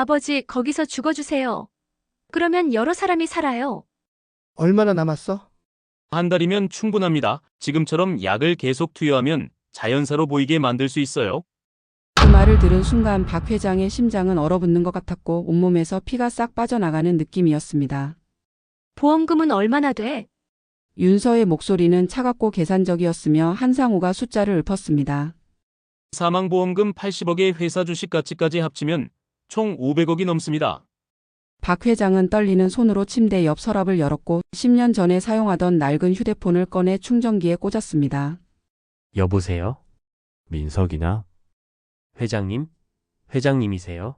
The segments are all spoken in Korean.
아버지, 거기서 죽어주세요. 그러면 여러 사람이 살아요. 얼마나 남았어? 한 달이면 충분합니다. 지금처럼 약을 계속 투여하면 자연사로 보이게 만들 수 있어요. 그 말을 들은 순간 박 회장의 심장은 얼어붙는 것 같았고 온몸에서 피가 싹 빠져나가는 느낌이었습니다. 보험금은 얼마나 돼? 윤서의 목소리는 차갑고 계산적이었으며 한상우가 숫자를 읊었습니다. 사망보험금 80억에 회사 주식 가치까지 합치면 총 500억이 넘습니다. 박 회장은 떨리는 손으로 침대 옆 서랍을 열었고 10년 전에 사용하던 낡은 휴대폰을 꺼내 충전기에 꽂았습니다. 여보세요? 민석이나? 회장님? 회장님이세요?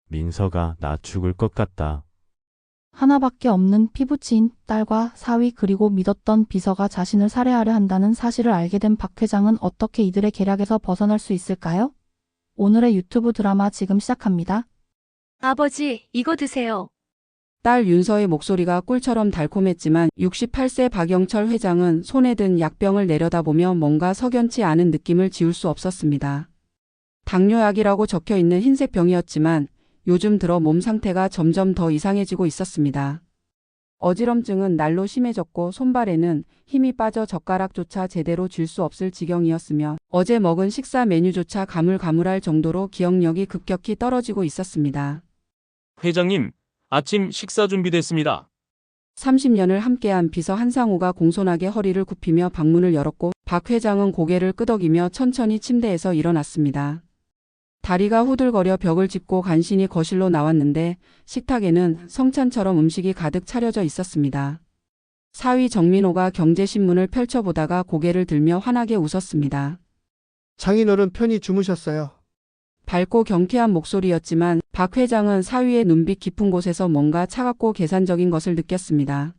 민석아, 나 죽을 것 같다. 하나밖에 없는 피부치인 딸과 사위 그리고 믿었던 비서가 자신을 살해하려 한다는 사실을 알게 된 박 회장은 어떻게 이들의 계략에서 벗어날 수 있을까요? 오늘의 유튜브 드라마 지금 시작합니다. 아버지, 이거 드세요. 딸 윤서의 목소리가 꿀처럼 달콤했지만 68세 박영철 회장은 손에 든 약병을 내려다보며 뭔가 석연치 않은 느낌을 지울 수 없었습니다. 당뇨약이라고 적혀있는 흰색 병이었지만 요즘 들어 몸 상태가 점점 더 이상해지고 있었습니다. 어지럼증은 날로 심해졌고 손발에는 힘이 빠져 젓가락조차 제대로 쥘 수 없을 지경이었으며 어제 먹은 식사 메뉴조차 가물가물할 정도로 기억력이 급격히 떨어지고 있었습니다. 회장님, 아침 식사 준비됐습니다. 30년을 함께한 비서 한상우가 공손하게 허리를 굽히며 방문을 열었고 박 회장은 고개를 끄덕이며 천천히 침대에서 일어났습니다. 다리가 후들거려 벽을 짚고 간신히 거실로 나왔는데 식탁에는 성찬처럼 음식이 가득 차려져 있었습니다. 사위 정민호가 경제신문을 펼쳐보다가 고개를 들며 환하게 웃었습니다. 장인어른 편히 주무셨어요. 밝고 경쾌한 목소리였지만 박 회장은 사위의 눈빛 깊은 곳에서 뭔가 차갑고 계산적인 것을 느꼈습니다.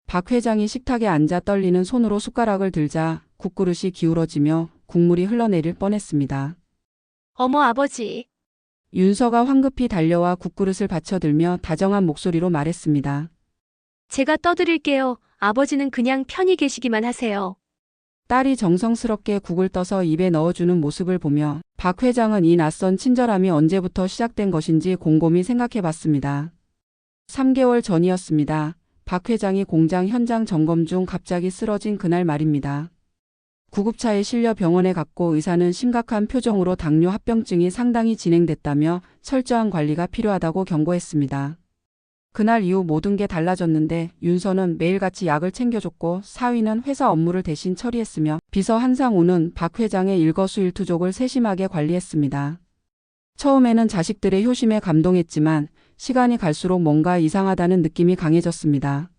박 회장이 식탁에 앉아 떨리는 손으로 숟가락을 들자 국그릇이 기울어지며 국물이 흘러내릴 뻔했습니다. 어머, 아버지. 윤서가 황급히 달려와 국그릇을 받쳐들며 다정한 목소리로 말했습니다. 제가 떠드릴게요. 아버지는 그냥 편히 계시기만 하세요. 딸이 정성스럽게 국을 떠서 입에 넣어주는 모습을 보며 박 회장은 이 낯선 친절함이 언제부터 시작된 것인지 곰곰이 생각해봤습니다. 3개월 전이었습니다. 박 회장이 공장 현장 점검 중 갑자기 쓰러진 그날 말입니다. 구급차에 실려 병원에 갔고 의사는 심각한 표정으로 당뇨 합병증이 상당히 진행됐다며 철저한 관리가 필요하다고 경고했습니다. 그날 이후 모든 게 달라졌는데 윤서는 매일같이 약을 챙겨줬고 사위는 회사 업무를 대신 처리했으며 비서 한상우는 박 회장의 일거수일투족을 세심하게 관리했습니다. 처음에는 자식들의 효심에 감동했지만 시간이 갈수록 뭔가 이상하다는 느낌이 강해졌습니다.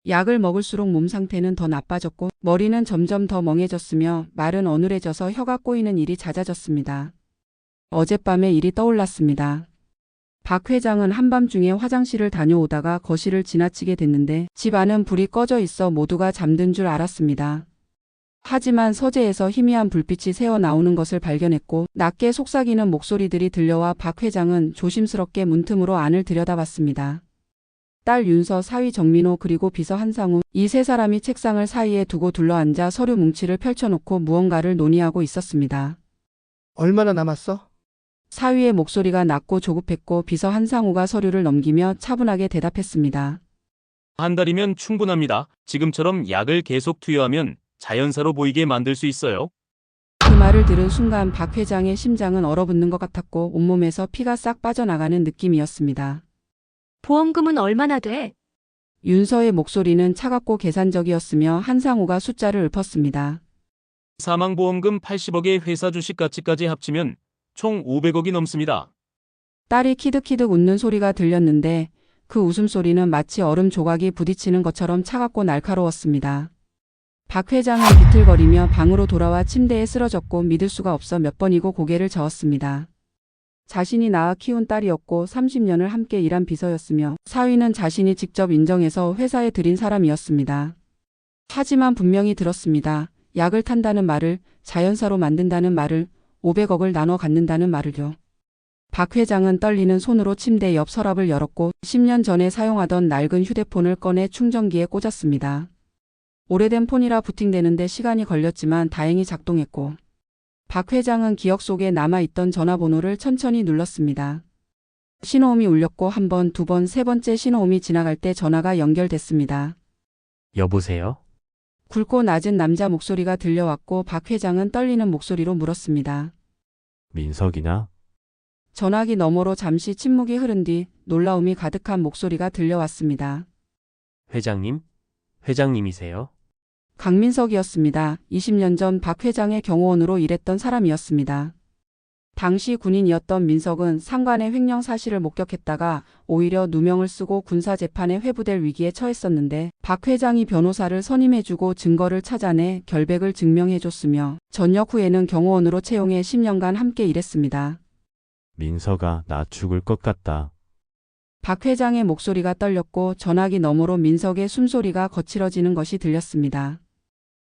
약을 먹을수록 몸 상태는 더 나빠졌고 머리는 점점 더 멍해졌으며 말은 어눌해져서 혀가 꼬이는 일이 잦아졌습니다. 어젯밤의 일이 떠올랐습니다. 박 회장은 한밤중에 화장실을 다녀오다가 거실을 지나치게 됐는데 집 안은 불이 꺼져 있어 모두가 잠든 줄 알았습니다. 하지만 서재에서 희미한 불빛이 새어나오는 것을 발견했고 낮게 속삭이는 목소리들이 들려와 박 회장은 조심스럽게 문틈으로 안을 들여다봤습니다. 딸 윤서, 사위 정민호 그리고 비서 한상우 이 세 사람이 책상을 사이에 두고 둘러앉아 서류 뭉치를 펼쳐놓고 무언가를 논의하고 있었습니다. 얼마나 남았어? 사위의 목소리가 낮고 조급했고 비서 한상우가 서류를 넘기며 차분하게 대답했습니다. 한 달이면 충분합니다. 지금처럼 약을 계속 투여하면 자연사로 보이게 만들 수 있어요. 그 말을 들은 순간 박 회장의 심장은 얼어붙는 것 같았고 온몸에서 피가 싹 빠져나가는 느낌이었습니다. 보험금은 얼마나 돼? 윤서의 목소리는 차갑고 계산적이었으며 한상우가 숫자를 읊었습니다. 사망보험금 80억에 회사 주식 가치까지 합치면 총 500억이 넘습니다. 딸이 키득키득 웃는 소리가 들렸는데 그 웃음소리는 마치 얼음 조각이 부딪히는 것처럼 차갑고 날카로웠습니다. 박 회장은 비틀거리며 방으로 돌아와 침대에 쓰러졌고 믿을 수가 없어 몇 번이고 고개를 저었습니다. 자신이 낳아 키운 딸이었고 30년을 함께 일한 비서였으며 사위는 자신이 직접 인정해서 회사에 들인 사람이었습니다. 하지만 분명히 들었습니다. 약을 탄다는 말을, 자연사로 만든다는 말을, 500억을 나눠 갖는다는 말을요. 박 회장은 떨리는 손으로 침대 옆 서랍을 열었고 10년 전에 사용하던 낡은 휴대폰을 꺼내 충전기에 꽂았습니다. 오래된 폰이라 부팅되는데 시간이 걸렸지만 다행히 작동했고 박 회장은 기억 속에 남아있던 전화번호를 천천히 눌렀습니다. 신호음이 울렸고 한 번, 두 번, 세 번째 신호음이 지나갈 때 전화가 연결됐습니다. 여보세요? 굵고 낮은 남자 목소리가 들려왔고 박 회장은 떨리는 목소리로 물었습니다. 민석이냐? 전화기 너머로 잠시 침묵이 흐른 뒤 놀라움이 가득한 목소리가 들려왔습니다. 회장님? 회장님이세요? 강민석이었습니다. 20년 전 박 회장의 경호원으로 일했던 사람이었습니다. 당시 군인이었던 민석은 상관의 횡령 사실을 목격했다가 오히려 누명을 쓰고 군사재판에 회부될 위기에 처했었는데 박 회장이 변호사를 선임해주고 증거를 찾아내 결백을 증명해줬으며 전역 후에는 경호원으로 채용해 10년간 함께 일했습니다. 민석아, 나 죽을 것 같다. 박 회장의 목소리가 떨렸고 전화기 너머로 민석의 숨소리가 거칠어지는 것이 들렸습니다.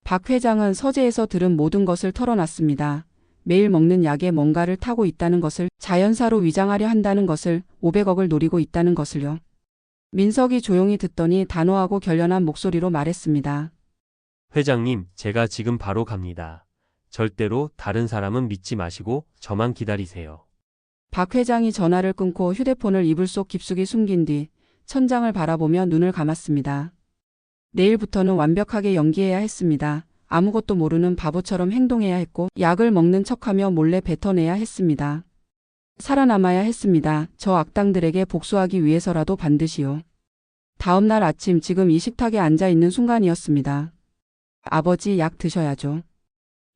박 회장은 서재에서 들은 모든 것을 털어놨습니다. 매일 먹는 약에 뭔가를 타고 있다는 것을, 자연사로 위장하려 한다는 것을, 500억을 노리고 있다는 것을요. 민석이 조용히 듣더니 단호하고 결연한 목소리로 말했습니다. 회장님, 제가 지금 바로 갑니다. 절대로 다른 사람은 믿지 마시고 저만 기다리세요. 박 회장이 전화를 끊고 휴대폰을 이불 속 깊숙이 숨긴 뒤 천장을 바라보며 눈을 감았습니다. 내일부터는 완벽하게 연기해야 했습니다. 아무것도 모르는 바보처럼 행동해야 했고 약을 먹는 척하며 몰래 뱉어내야 했습니다. 살아남아야 했습니다. 저 악당들에게 복수하기 위해서라도 반드시요. 다음 날 아침 지금 이 식탁에 앉아있는 순간이었습니다. 아버지, 약 드셔야죠.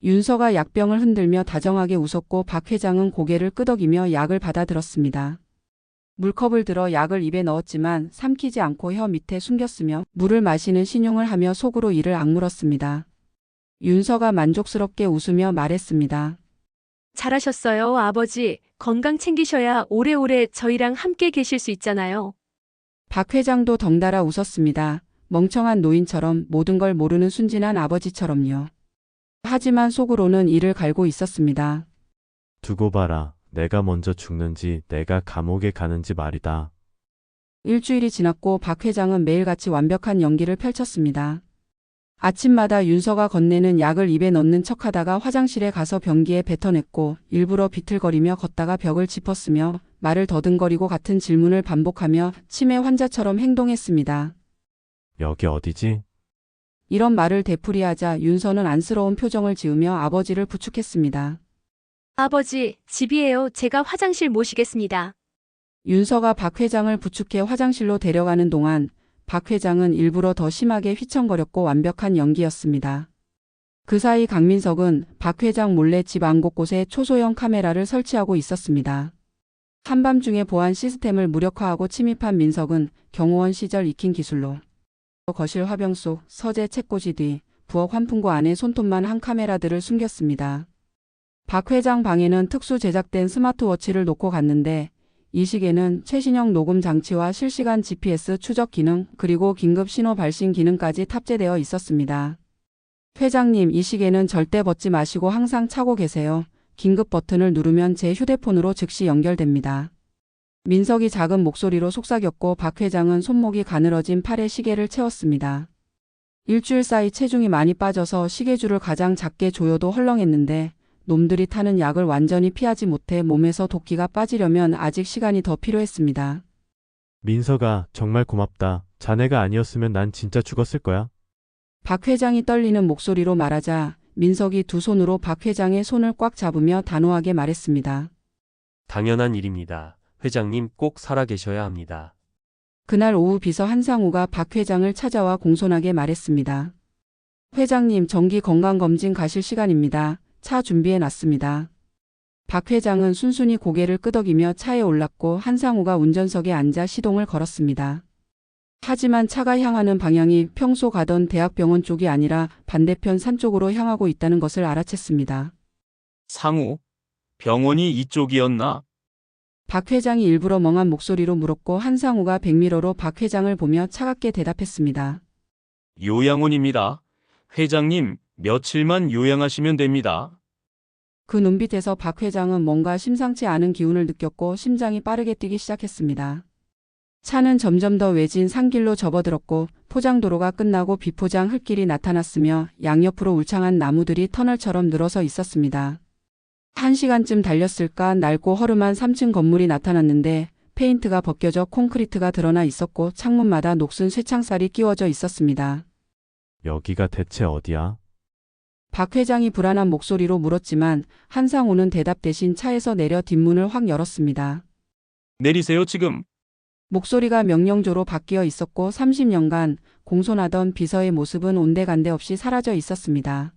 윤서가 약병을 흔들며 다정하게 웃었고 박 회장은 고개를 끄덕이며 약을 받아들었습니다. 물컵을 들어 약을 입에 넣었지만 삼키지 않고 혀 밑에 숨겼으며 물을 마시는 신용을 하며 속으로 이를 악물었습니다. 윤서가 만족스럽게 웃으며 말했습니다. 잘하셨어요, 아버지. 건강 챙기셔야 오래오래 저희랑 함께 계실 수 있잖아요. 박 회장도 덩달아 웃었습니다. 멍청한 노인처럼, 모든 걸 모르는 순진한 아버지처럼요. 하지만 속으로는 이를 갈고 있었습니다. 두고 봐라. 내가 먼저 죽는지 내가 감옥에 가는지 말이다. 일주일이 지났고 박 회장은 매일같이 완벽한 연기를 펼쳤습니다. 아침마다 윤서가 건네는 약을 입에 넣는 척하다가 화장실에 가서 변기에 뱉어냈고 일부러 비틀거리며 걷다가 벽을 짚었으며 말을 더듬거리고 같은 질문을 반복하며 치매 환자처럼 행동했습니다. 여기 어디지? 이런 말을 되풀이하자 윤서는 안쓰러운 표정을 지으며 아버지를 부축했습니다. 아버지, 집이에요. 제가 화장실 모시겠습니다. 윤서가 박 회장을 부축해 화장실로 데려가는 동안 박 회장은 일부러 더 심하게 휘청거렸고 완벽한 연기였습니다. 그 사이 강민석은 박 회장 몰래 집 안 곳곳에 초소형 카메라를 설치하고 있었습니다. 한밤중에 보안 시스템을 무력화하고 침입한 민석은 경호원 시절 익힌 기술로 거실 화병 속, 서재 책꽂이 뒤, 부엌 환풍구 안에 손톱만 한 카메라들을 숨겼습니다. 박 회장 방에는 특수 제작된 스마트워치를 놓고 갔는데 이 시계는 최신형 녹음 장치와 실시간 GPS 추적 기능 그리고 긴급 신호 발신 기능까지 탑재되어 있었습니다. 회장님, 이 시계는 절대 벗지 마시고 항상 차고 계세요. 긴급 버튼을 누르면 제 휴대폰으로 즉시 연결됩니다. 민석이 작은 목소리로 속삭였고 박 회장은 손목이 가늘어진 팔에 시계를 채웠습니다. 일주일 사이 체중이 많이 빠져서 시계줄을 가장 작게 조여도 헐렁했는데 놈들이 타는 약을 완전히 피하지 못해 몸에서 도끼가 빠지려면 아직 시간이 더 필요했습니다. 민석아, 정말 고맙다. 자네가 아니었으면 난 진짜 죽었을 거야. 박 회장이 떨리는 목소리로 말하자 민석이 두 손으로 박 회장의 손을 꽉 잡으며 단호하게 말했습니다. 당연한 일입니다. 회장님 꼭 살아계셔야 합니다. 그날 오후 비서 한상우가 박 회장을 찾아와 공손하게 말했습니다. 회장님, 정기 건강검진 가실 시간입니다. 차 준비해 놨습니다. 박 회장은 순순히 고개를 끄덕이며 차에 올랐고 한상우가 운전석에 앉아 시동을 걸었습니다. 하지만 차가 향하는 방향이 평소 가던 대학병원 쪽이 아니라 반대편 산 쪽으로 향하고 있다는 것을 알아챘습니다. 상우, 병원이 이쪽이었나? 박 회장이 일부러 멍한 목소리로 물었고 한상우가 백미러로 박 회장을 보며 차갑게 대답했습니다. 요양원입니다. 회장님, 며칠만 요양하시면 됩니다. 그 눈빛에서 박 회장은 뭔가 심상치 않은 기운을 느꼈고 심장이 빠르게 뛰기 시작했습니다. 차는 점점 더 외진 산길로 접어들었고 포장도로가 끝나고 비포장 흙길이 나타났으며 양옆으로 울창한 나무들이 터널처럼 늘어서 있었습니다. 1시간쯤 달렸을까 낡고 허름한 3층 건물이 나타났는데 페인트가 벗겨져 콘크리트가 드러나 있었고 창문마다 녹슨 쇠창살이 끼워져 있었습니다. 여기가 대체 어디야? 박 회장이 불안한 목소리로 물었지만 한상우는 대답 대신 차에서 내려 뒷문을 확 열었습니다. 내리세요, 지금. 목소리가 명령조로 바뀌어 있었고 30년간 공손하던 비서의 모습은 온데간데 없이 사라져 있었습니다.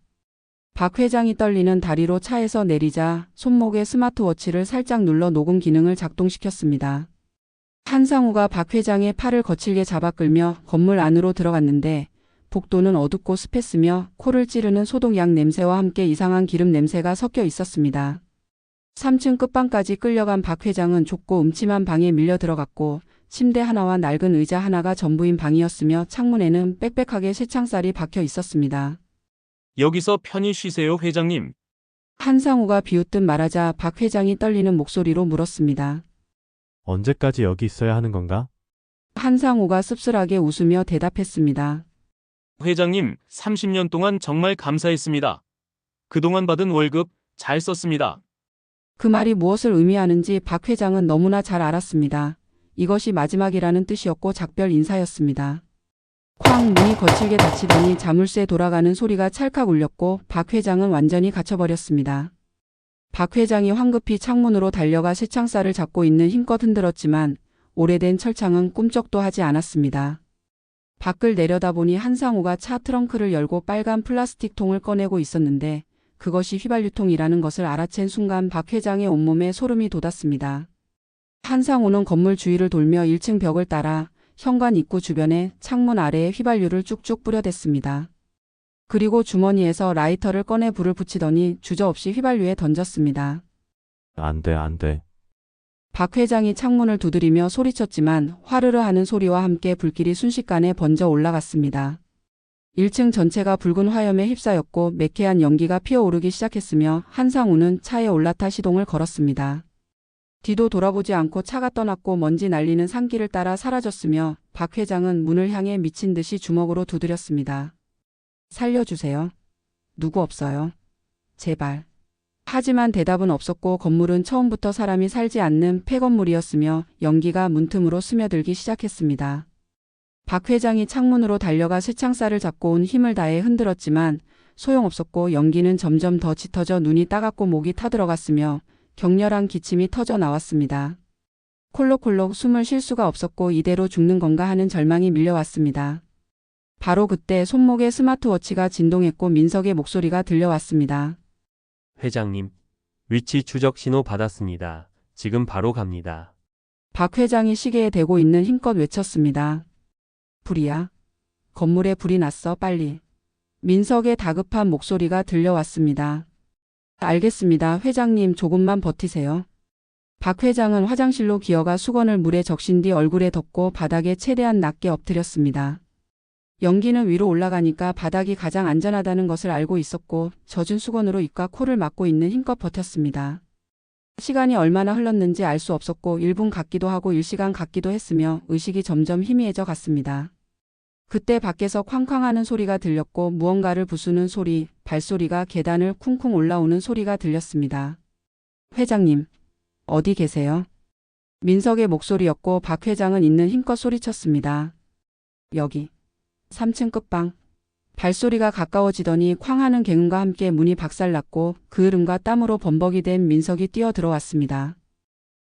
박 회장이 떨리는 다리로 차에서 내리자 손목에 스마트워치를 살짝 눌러 녹음 기능을 작동시켰습니다. 한상우가 박 회장의 팔을 거칠게 잡아 끌며 건물 안으로 들어갔는데 복도는 어둡고 습했으며 코를 찌르는 소독약 냄새와 함께 이상한 기름 냄새가 섞여 있었습니다. 3층 끝방까지 끌려간 박 회장은 좁고 음침한 방에 밀려 들어갔고 침대 하나와 낡은 의자 하나가 전부인 방이었으며 창문에는 빽빽하게 쇠창살이 박혀 있었습니다. 여기서 편히 쉬세요, 회장님. 한상우가 비웃듯 말하자 박 회장이 떨리는 목소리로 물었습니다. 언제까지 여기 있어야 하는 건가? 한상우가 씁쓸하게 웃으며 대답했습니다. 회장님, 30년 동안 정말 감사했습니다. 그동안 받은 월급 잘 썼습니다. 그 말이 무엇을 의미하는지 박 회장은 너무나 잘 알았습니다. 이것이 마지막이라는 뜻이었고 작별 인사였습니다. 쾅 문이 거칠게 닫히더니 자물쇠 돌아가는 소리가 찰칵 울렸고 박 회장은 완전히 갇혀버렸습니다. 박 회장이 황급히 창문으로 달려가 쇠창살을 잡고 있는 힘껏 흔들었지만 오래된 철창은 꿈쩍도 하지 않았습니다. 밖을 내려다보니 한상우가 차 트렁크를 열고 빨간 플라스틱 통을 꺼내고 있었는데 그것이 휘발유통이라는 것을 알아챈 순간 박 회장의 온몸에 소름이 돋았습니다. 한상우는 건물 주위를 돌며 1층 벽을 따라 현관 입구 주변에 창문 아래에 휘발유를 쭉쭉 뿌려댔습니다. 그리고 주머니에서 라이터를 꺼내 불을 붙이더니 주저없이 휘발유에 던졌습니다. 안 돼, 안 돼. 박 회장이 창문을 두드리며 소리쳤지만 화르르 하는 소리와 함께 불길이 순식간에 번져 올라갔습니다. 1층 전체가 붉은 화염에 휩싸였고 매캐한 연기가 피어오르기 시작했으며 한상우는 차에 올라타 시동을 걸었습니다. 뒤도 돌아보지 않고 차가 떠났고 먼지 날리는 산길을 따라 사라졌으며 박 회장은 문을 향해 미친 듯이 주먹으로 두드렸습니다. 살려주세요. 누구 없어요? 제발. 하지만 대답은 없었고 건물은 처음부터 사람이 살지 않는 폐건물이었으며 연기가 문틈으로 스며들기 시작했습니다. 박 회장이 창문으로 달려가 쇠창살을 잡고 온 힘을 다해 흔들었지만 소용없었고 연기는 점점 더 짙어져 눈이 따갑고 목이 타들어갔으며 격렬한 기침이 터져 나왔습니다. 콜록콜록 숨을 쉴 수가 없었고 이대로 죽는 건가 하는 절망이 밀려왔습니다. 바로 그때 손목에 스마트워치가 진동했고 민석의 목소리가 들려왔습니다. 회장님, 위치 추적 신호 받았습니다. 지금 바로 갑니다. 박 회장이 시계에 대고 있는 힘껏 외쳤습니다. 불이야. 건물에 불이 났어, 빨리. 민석의 다급한 목소리가 들려왔습니다. 알겠습니다. 회장님 조금만 버티세요. 박 회장은 화장실로 기어가 수건을 물에 적신 뒤 얼굴에 덮고 바닥에 최대한 낮게 엎드렸습니다. 연기는 위로 올라가니까 바닥이 가장 안전하다는 것을 알고 있었고 젖은 수건으로 입과 코를 막고 있는 힘껏 버텼습니다. 시간이 얼마나 흘렀는지 알 수 없었고 1분 같기도 하고 1시간 같기도 했으며 의식이 점점 희미해져 갔습니다. 그때 밖에서 쾅쾅하는 소리가 들렸고 무언가를 부수는 소리, 발소리가 계단을 쿵쿵 올라오는 소리가 들렸습니다. 회장님, 어디 계세요? 민석의 목소리였고 박 회장은 있는 힘껏 소리쳤습니다. 여기. 3층 끝방. 발소리가 가까워지더니 쾅하는 갱음과 함께 문이 박살났고 그을음과 땀으로 범벅이 된 민석이 뛰어 들어왔습니다.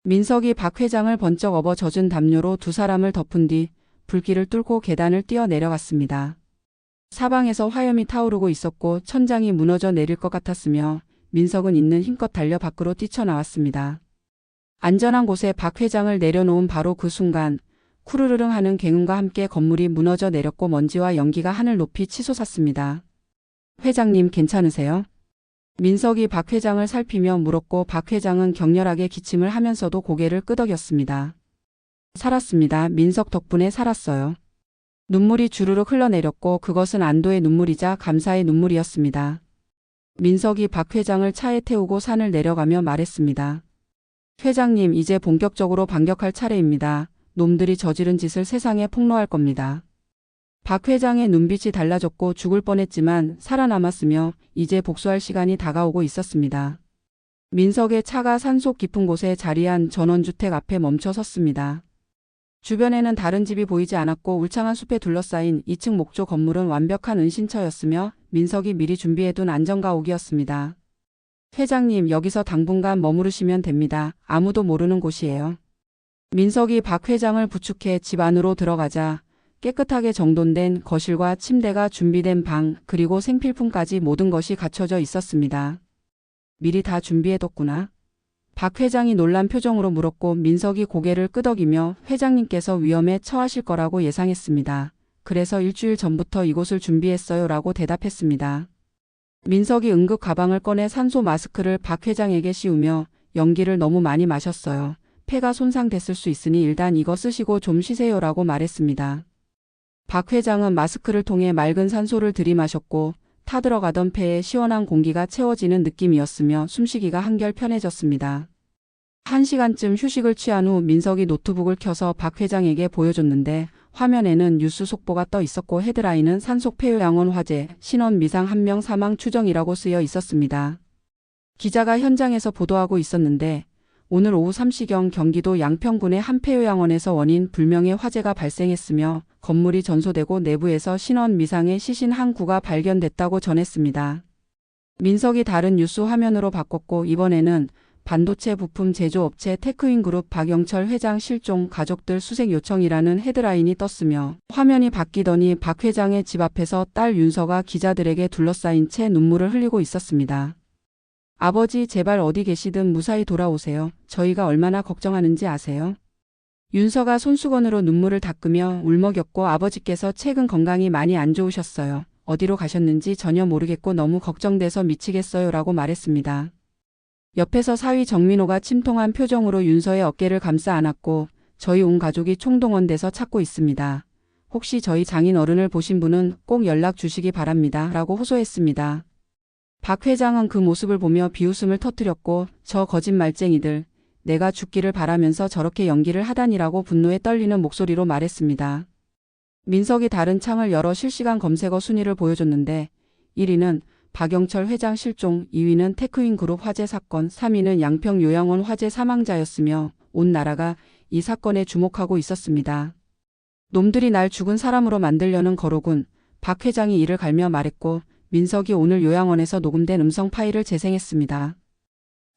민석이 박 회장을 번쩍 업어 젖은 담요로 두 사람을 덮은 뒤 불길을 뚫고 계단을 뛰어 내려갔습니다. 사방에서 화염이 타오르고 있었고 천장이 무너져 내릴 것 같았으며 민석은 있는 힘껏 달려 밖으로 뛰쳐나왔습니다. 안전한 곳에 박 회장을 내려놓은 바로 그 순간 쿠르르릉 하는 갱음과 함께 건물이 무너져 내렸고 먼지와 연기가 하늘 높이 치솟았습니다. 회장님 괜찮으세요? 민석이 박 회장을 살피며 물었고 박 회장은 격렬하게 기침을 하면서도 고개를 끄덕였습니다. 살았습니다. 민석 덕분에 살았어요. 눈물이 주르륵 흘러내렸고 그것은 안도의 눈물이자 감사의 눈물이었습니다. 민석이 박 회장을 차에 태우고 산을 내려가며 말했습니다. 회장님, 이제 본격적으로 반격할 차례입니다. 놈들이 저지른 짓을 세상에 폭로할 겁니다. 박 회장의 눈빛이 달라졌고 죽을 뻔했지만 살아남았으며 이제 복수할 시간이 다가오고 있었습니다. 민석의 차가 산속 깊은 곳에 자리한 전원주택 앞에 멈춰 섰습니다. 주변에는 다른 집이 보이지 않았고 울창한 숲에 둘러싸인 2층 목조 건물은 완벽한 은신처였으며 민석이 미리 준비해둔 안전가옥이었습니다. 회장님, 여기서 당분간 머무르시면 됩니다. 아무도 모르는 곳이에요. 민석이 박 회장을 부축해 집 안으로 들어가자 깨끗하게 정돈된 거실과 침대가 준비된 방, 그리고 생필품까지 모든 것이 갖춰져 있었습니다. 미리 다 준비해뒀구나. 박 회장이 놀란 표정으로 물었고 민석이 고개를 끄덕이며 회장님께서 위험에 처하실 거라고 예상했습니다. 그래서 일주일 전부터 이곳을 준비했어요 라고 대답했습니다. 민석이 응급 가방을 꺼내 산소 마스크를 박 회장에게 씌우며 연기를 너무 많이 마셨어요. 폐가 손상됐을 수 있으니 일단 이거 쓰시고 좀 쉬세요라고 말했습니다. 박 회장은 마스크를 통해 맑은 산소를 들이마셨고 타들어가던 폐에 시원한 공기가 채워지는 느낌이었으며 숨쉬기가 한결 편해졌습니다. 1시간쯤 휴식을 취한 후 민석이 노트북을 켜서 박 회장에게 보여줬는데 화면에는 뉴스 속보가 떠 있었고 헤드라인은 산속 폐요양원 화재, 신원 미상 1명 사망 추정이라고 쓰여 있었습니다. 기자가 현장에서 보도하고 있었는데 오늘 오후 3시경 경기도 양평군의 한 폐요양원에서 원인 불명의 화재가 발생했으며 건물이 전소되고 내부에서 신원 미상의 시신 한 구가 발견됐다고 전했습니다. 민석이 다른 뉴스 화면으로 바꿨고 이번에는 반도체 부품 제조업체 테크윈그룹 박영철 회장 실종 가족들 수색 요청이라는 헤드라인이 떴으며 화면이 바뀌더니 박 회장의 집 앞에서 딸 윤서가 기자들에게 둘러싸인 채 눈물을 흘리고 있었습니다. 아버지, 제발 어디 계시든 무사히 돌아오세요. 저희가 얼마나 걱정하는지 아세요? 윤서가 손수건으로 눈물을 닦으며 울먹였고 아버지께서 최근 건강이 많이 안 좋으셨어요. 어디로 가셨는지 전혀 모르겠고 너무 걱정돼서 미치겠어요 라고 말했습니다. 옆에서 사위 정민호가 침통한 표정으로 윤서의 어깨를 감싸 안았고 저희 온 가족이 총동원돼서 찾고 있습니다. 혹시 저희 장인 어른을 보신 분은 꼭 연락 주시기 바랍니다 라고 호소했습니다. 박 회장은 그 모습을 보며 비웃음을 터뜨렸고 저 거짓말쟁이들, 내가 죽기를 바라면서 저렇게 연기를 하다니라고 분노에 떨리는 목소리로 말했습니다. 민석이 다른 창을 열어 실시간 검색어 순위를 보여줬는데 1위는 박영철 회장 실종, 2위는 테크윈그룹 화재 사건, 3위는 양평 요양원 화재 사망자였으며 온 나라가 이 사건에 주목하고 있었습니다. 놈들이 날 죽은 사람으로 만들려는 거로군. 박 회장이 이를 갈며 말했고 민석이 오늘 요양원에서 녹음된 음성 파일을 재생했습니다.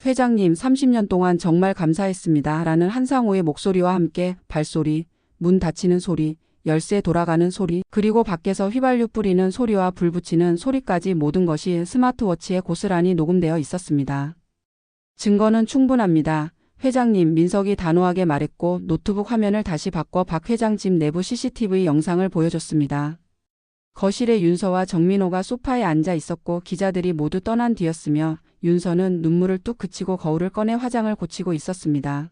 회장님, 30년 동안 정말 감사했습니다. 라는 한상호의 목소리와 함께 발소리, 문 닫히는 소리, 열쇠 돌아가는 소리, 그리고 밖에서 휘발유 뿌리는 소리와 불 붙이는 소리까지 모든 것이 스마트워치에 고스란히 녹음되어 있었습니다. 증거는 충분합니다. 회장님, 민석이 단호하게 말했고 노트북 화면을 다시 바꿔 박 회장 집 내부 CCTV 영상을 보여줬습니다. 거실에 윤서와 정민호가 소파에 앉아 있었고 기자들이 모두 떠난 뒤였으며 윤서는 눈물을 뚝 그치고 거울을 꺼내 화장을 고치고 있었습니다.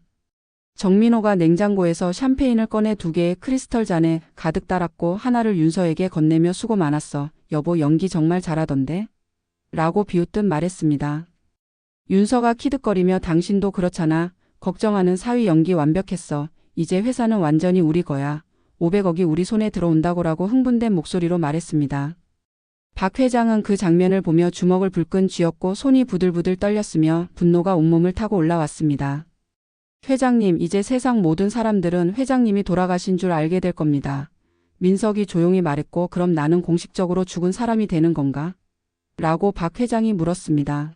정민호가 냉장고에서 샴페인을 꺼내 2개의 크리스털 잔에 가득 따랐고 하나를 윤서에게 건네며 수고 많았어. 여보 연기 정말 잘하던데? 라고 비웃듯 말했습니다. 윤서가 키득거리며 당신도 그렇잖아. 걱정하는 사위 연기 완벽했어. 이제 회사는 완전히 우리 거야. 500억이 우리 손에 들어온다고라고 흥분된 목소리로 말했습니다. 박 회장은 그 장면을 보며 주먹을 불끈 쥐었고 손이 부들부들 떨렸으며 분노가 온몸을 타고 올라왔습니다. 회장님, 이제 세상 모든 사람들은 회장님이 돌아가신 줄 알게 될 겁니다. 민석이 조용히 말했고 그럼 나는 공식적으로 죽은 사람이 되는 건가? 라고 박 회장이 물었습니다.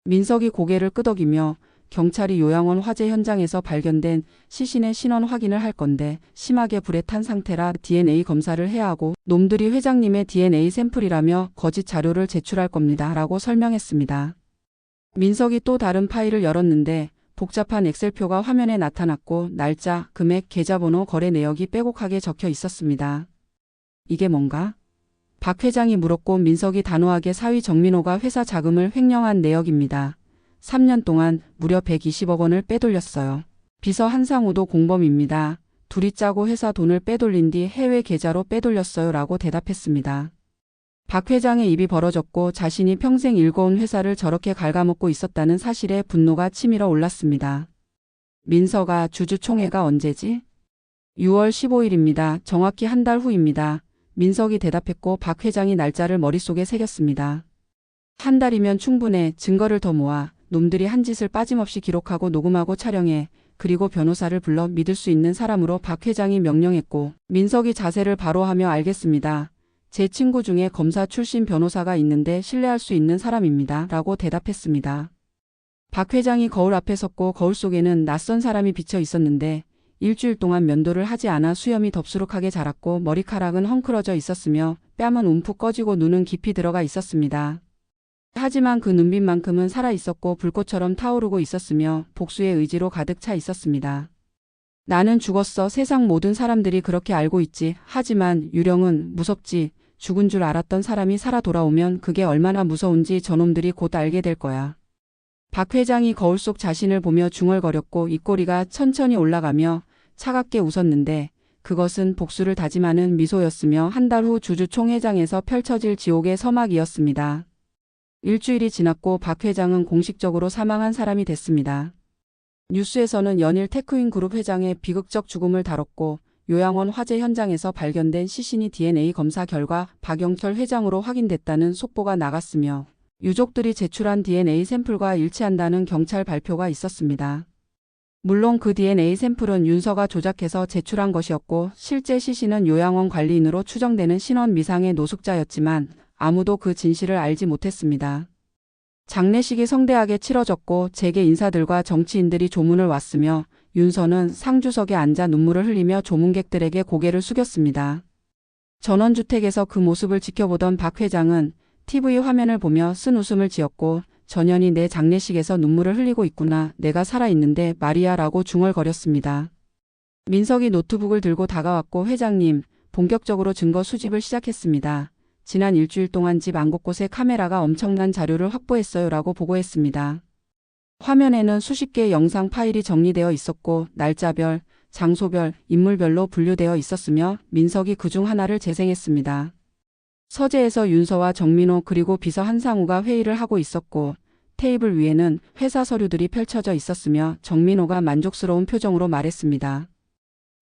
민석이 고개를 끄덕이며 경찰이 요양원 화재 현장에서 발견된 시신의 신원 확인을 할 건데 심하게 불에 탄 상태라 DNA 검사를 해야 하고 놈들이 회장님의 DNA 샘플이라며 거짓 자료를 제출할 겁니다. 라고 설명했습니다. 민석이 또 다른 파일을 열었는데 복잡한 엑셀표가 화면에 나타났고 날짜, 금액, 계좌번호, 거래 내역이 빼곡하게 적혀 있었습니다. 이게 뭔가? 박 회장이 물었고 민석이 단호하게 사위 정민호가 회사 자금을 횡령한 내역입니다. 3년 동안 무려 120억 원을 빼돌렸어요. 비서 한상우도 공범입니다. 둘이 짜고 회사 돈을 빼돌린 뒤 해외 계좌로 빼돌렸어요. 라고 대답했습니다. 박 회장의 입이 벌어졌고 자신이 평생 일궈온 회사를 저렇게 갉아먹고 있었다는 사실에 분노가 치밀어 올랐습니다. 민서가 주주총회가 언제지? 6월 15일입니다. 정확히 한 달 후입니다. 민석이 대답했고 박 회장이 날짜를 머릿속에 새겼습니다. 한 달이면 충분해. 증거를 더 모아. 놈들이 한 짓을 빠짐없이 기록하고 녹음하고 촬영해. 그리고 변호사를 불러 믿을 수 있는 사람으로 박 회장이 명령했고 민석이 자세를 바로 하며 알겠습니다. 제 친구 중에 검사 출신 변호사가 있는데 신뢰할 수 있는 사람입니다. 라고 대답했습니다. 박 회장이 거울 앞에 섰고 거울 속에는 낯선 사람이 비쳐 있었는데 일주일 동안 면도를 하지 않아 수염이 덥수룩하게 자랐고 머리카락은 헝클어져 있었으며 뺨은 움푹 꺼지고 눈은 깊이 들어가 있었습니다. 하지만 그 눈빛만큼은 살아있었고 불꽃처럼 타오르고 있었으며 복수의 의지로 가득 차 있었습니다. 나는 죽었어. 세상 모든 사람들이 그렇게 알고 있지. 하지만 유령은 무섭지. 죽은 줄 알았던 사람이 살아 돌아오면 그게 얼마나 무서운지 저놈들이 곧 알게 될 거야. 박 회장이 거울 속 자신을 보며 중얼거렸고 입꼬리가 천천히 올라가며 차갑게 웃었는데 그것은 복수를 다짐하는 미소였으며 한 달 후 주주총회장에서 펼쳐질 지옥의 서막이었습니다. 일주일이 지났고 박 회장은 공식적으로 사망한 사람이 됐습니다. 뉴스에서는 연일 테크윈 그룹 회장의 비극적 죽음을 다뤘고 요양원 화재 현장에서 발견된 시신이 DNA 검사 결과 박영철 회장으로 확인됐다는 속보가 나갔으며 유족들이 제출한 DNA 샘플과 일치한다는 경찰 발표가 있었습니다. 물론 그 DNA 샘플은 윤서가 조작해서 제출한 것이었고 실제 시신은 요양원 관리인으로 추정되는 신원 미상의 노숙자였지만 아무도 그 진실을 알지 못했습니다. 장례식이 성대하게 치러졌고 재계 인사들과 정치인들이 조문을 왔으며 윤서는 상주석에 앉아 눈물을 흘리며 조문객들에게 고개를 숙였습니다. 전원주택에서 그 모습을 지켜보던 박 회장은 TV 화면을 보며 쓴 웃음을 지었고 전현이 내 장례식에서 눈물을 흘리고 있구나. 내가 살아있는데 말이야 라고 중얼거렸습니다. 민석이 노트북을 들고 다가왔고 회장님, 본격적으로 증거 수집을 시작했습니다. 지난 일주일 동안 집 안 곳곳에 카메라가 엄청난 자료를 확보했어요 라고 보고했습니다. 화면에는 수십 개의 영상 파일이 정리되어 있었고 날짜별, 장소별, 인물별로 분류되어 있었으며 민석이 그중 하나를 재생했습니다. 서재에서 윤서와 정민호 그리고 비서 한상우가 회의를 하고 있었고 테이블 위에는 회사 서류들이 펼쳐져 있었으며 정민호가 만족스러운 표정으로 말했습니다.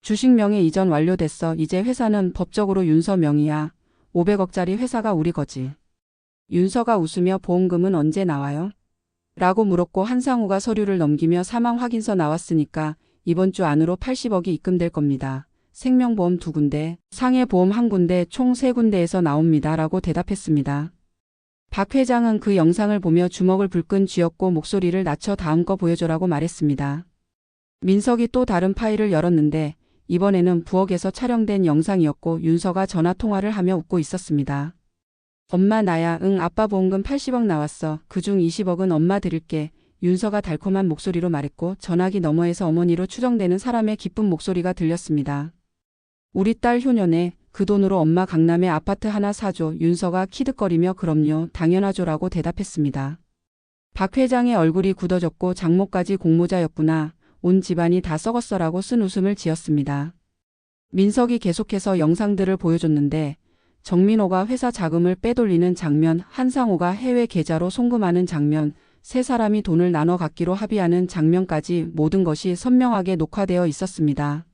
주식 명의 이전 완료됐어. 이제 회사는 법적으로 윤서 명의야. 500억짜리 회사가 우리 거지. 윤서가 웃으며 보험금은 언제 나와요? 라고 물었고 한상우가 서류를 넘기며 사망 확인서 나왔으니까 이번 주 안으로 80억이 입금될 겁니다. 생명보험 2군데, 상해보험 1군데 총 3군데에서 나옵니다. 라고 대답했습니다. 박 회장은 그 영상을 보며 주먹을 불끈 쥐었고 목소리를 낮춰 다음 거 보여줘라고 말했습니다. 민석이 또 다른 파일을 열었는데 이번에는 부엌에서 촬영된 영상이었고 윤서가 전화통화를 하며 웃고 있었습니다. 엄마 나야. 응 아빠 보험금 80억 나왔어. 그중 20억은 엄마 드릴게. 윤서가 달콤한 목소리로 말했고 전화기 너머에서 어머니로 추정되는 사람의 기쁜 목소리가 들렸습니다. 우리 딸 효년에 그 돈으로 엄마 강남에 아파트 하나 사줘. 윤서가 키득거리며 그럼요 당연하죠라고 대답했습니다. 박 회장의 얼굴이 굳어졌고 장모까지 공모자였구나. 온 집안이 다 썩었어라고 쓴 웃음을 지었습니다. 민석이 계속해서 영상들을 보여줬는데 정민호가 회사 자금을 빼돌리는 장면, 한상우가 해외 계좌로 송금하는 장면, 세 사람이 돈을 나눠 갖기로 합의하는 장면까지 모든 것이 선명하게 녹화되어 있었습니다.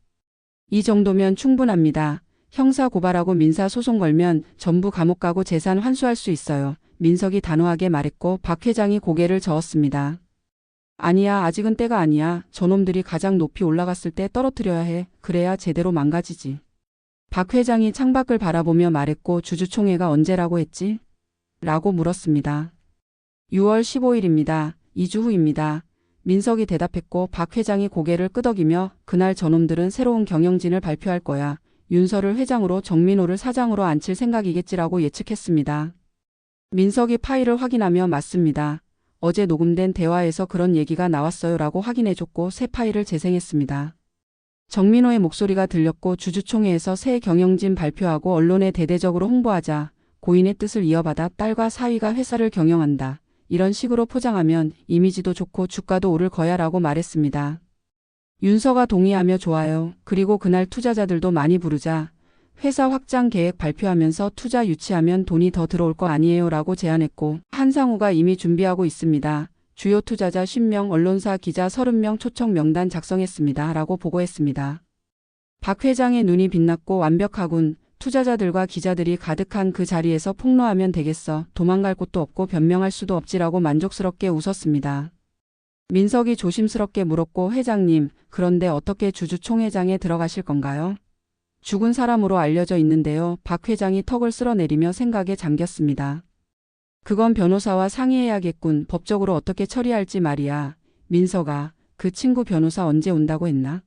이 정도면 충분합니다. 형사 고발하고 민사 소송 걸면 전부 감옥 가고 재산 환수할 수 있어요. 민석이 단호하게 말했고 박 회장이 고개를 저었습니다. 아니야 아직은 때가 아니야. 저놈들이 가장 높이 올라갔을 때 떨어뜨려야 해. 그래야 제대로 망가지지. 박 회장이 창밖을 바라보며 말했고 주주총회가 언제라고 했지? 라고 물었습니다. 6월 15일입니다. 2주 후입니다. 민석이 대답했고 박 회장이 고개를 끄덕이며 그날 저놈들은 새로운 경영진을 발표할 거야. 윤서를 회장으로 정민호를 사장으로 앉힐 생각이겠지라고 예측했습니다. 민석이 파일을 확인하며 맞습니다. 어제 녹음된 대화에서 그런 얘기가 나왔어요 라고 확인해줬고 새 파일을 재생했습니다. 정민호의 목소리가 들렸고 주주총회에서 새 경영진 발표하고 언론에 대대적으로 홍보하자. 고인의 뜻을 이어받아 딸과 사위가 회사를 경영한다. 이런 식으로 포장하면 이미지도 좋고 주가도 오를 거야 라고 말했습니다. 윤서가 동의하며 좋아요. 그리고 그날 투자자들도 많이 부르자. 회사 확장 계획 발표하면서 투자 유치하면 돈이 더 들어올 거 아니에요 라고 제안했고 한상우가 이미 준비하고 있습니다. 주요 투자자 10명, 언론사 기자 30명 초청 명단 작성했습니다. 라고 보고했습니다. 박 회장의 눈이 빛났고 완벽하군. 투자자들과 기자들이 가득한 그 자리에서 폭로하면 되겠어. 도망갈 곳도 없고 변명할 수도 없지라고 만족스럽게 웃었습니다. 민석이 조심스럽게 물었고 회장님, 그런데 어떻게 주주총회장에 들어가실 건가요? 죽은 사람으로 알려져 있는데요. 박 회장이 턱을 쓸어내리며 생각에 잠겼습니다. 그건 변호사와 상의해야겠군. 법적으로 어떻게 처리할지 말이야. 민석아, 그 친구 변호사 언제 온다고 했나?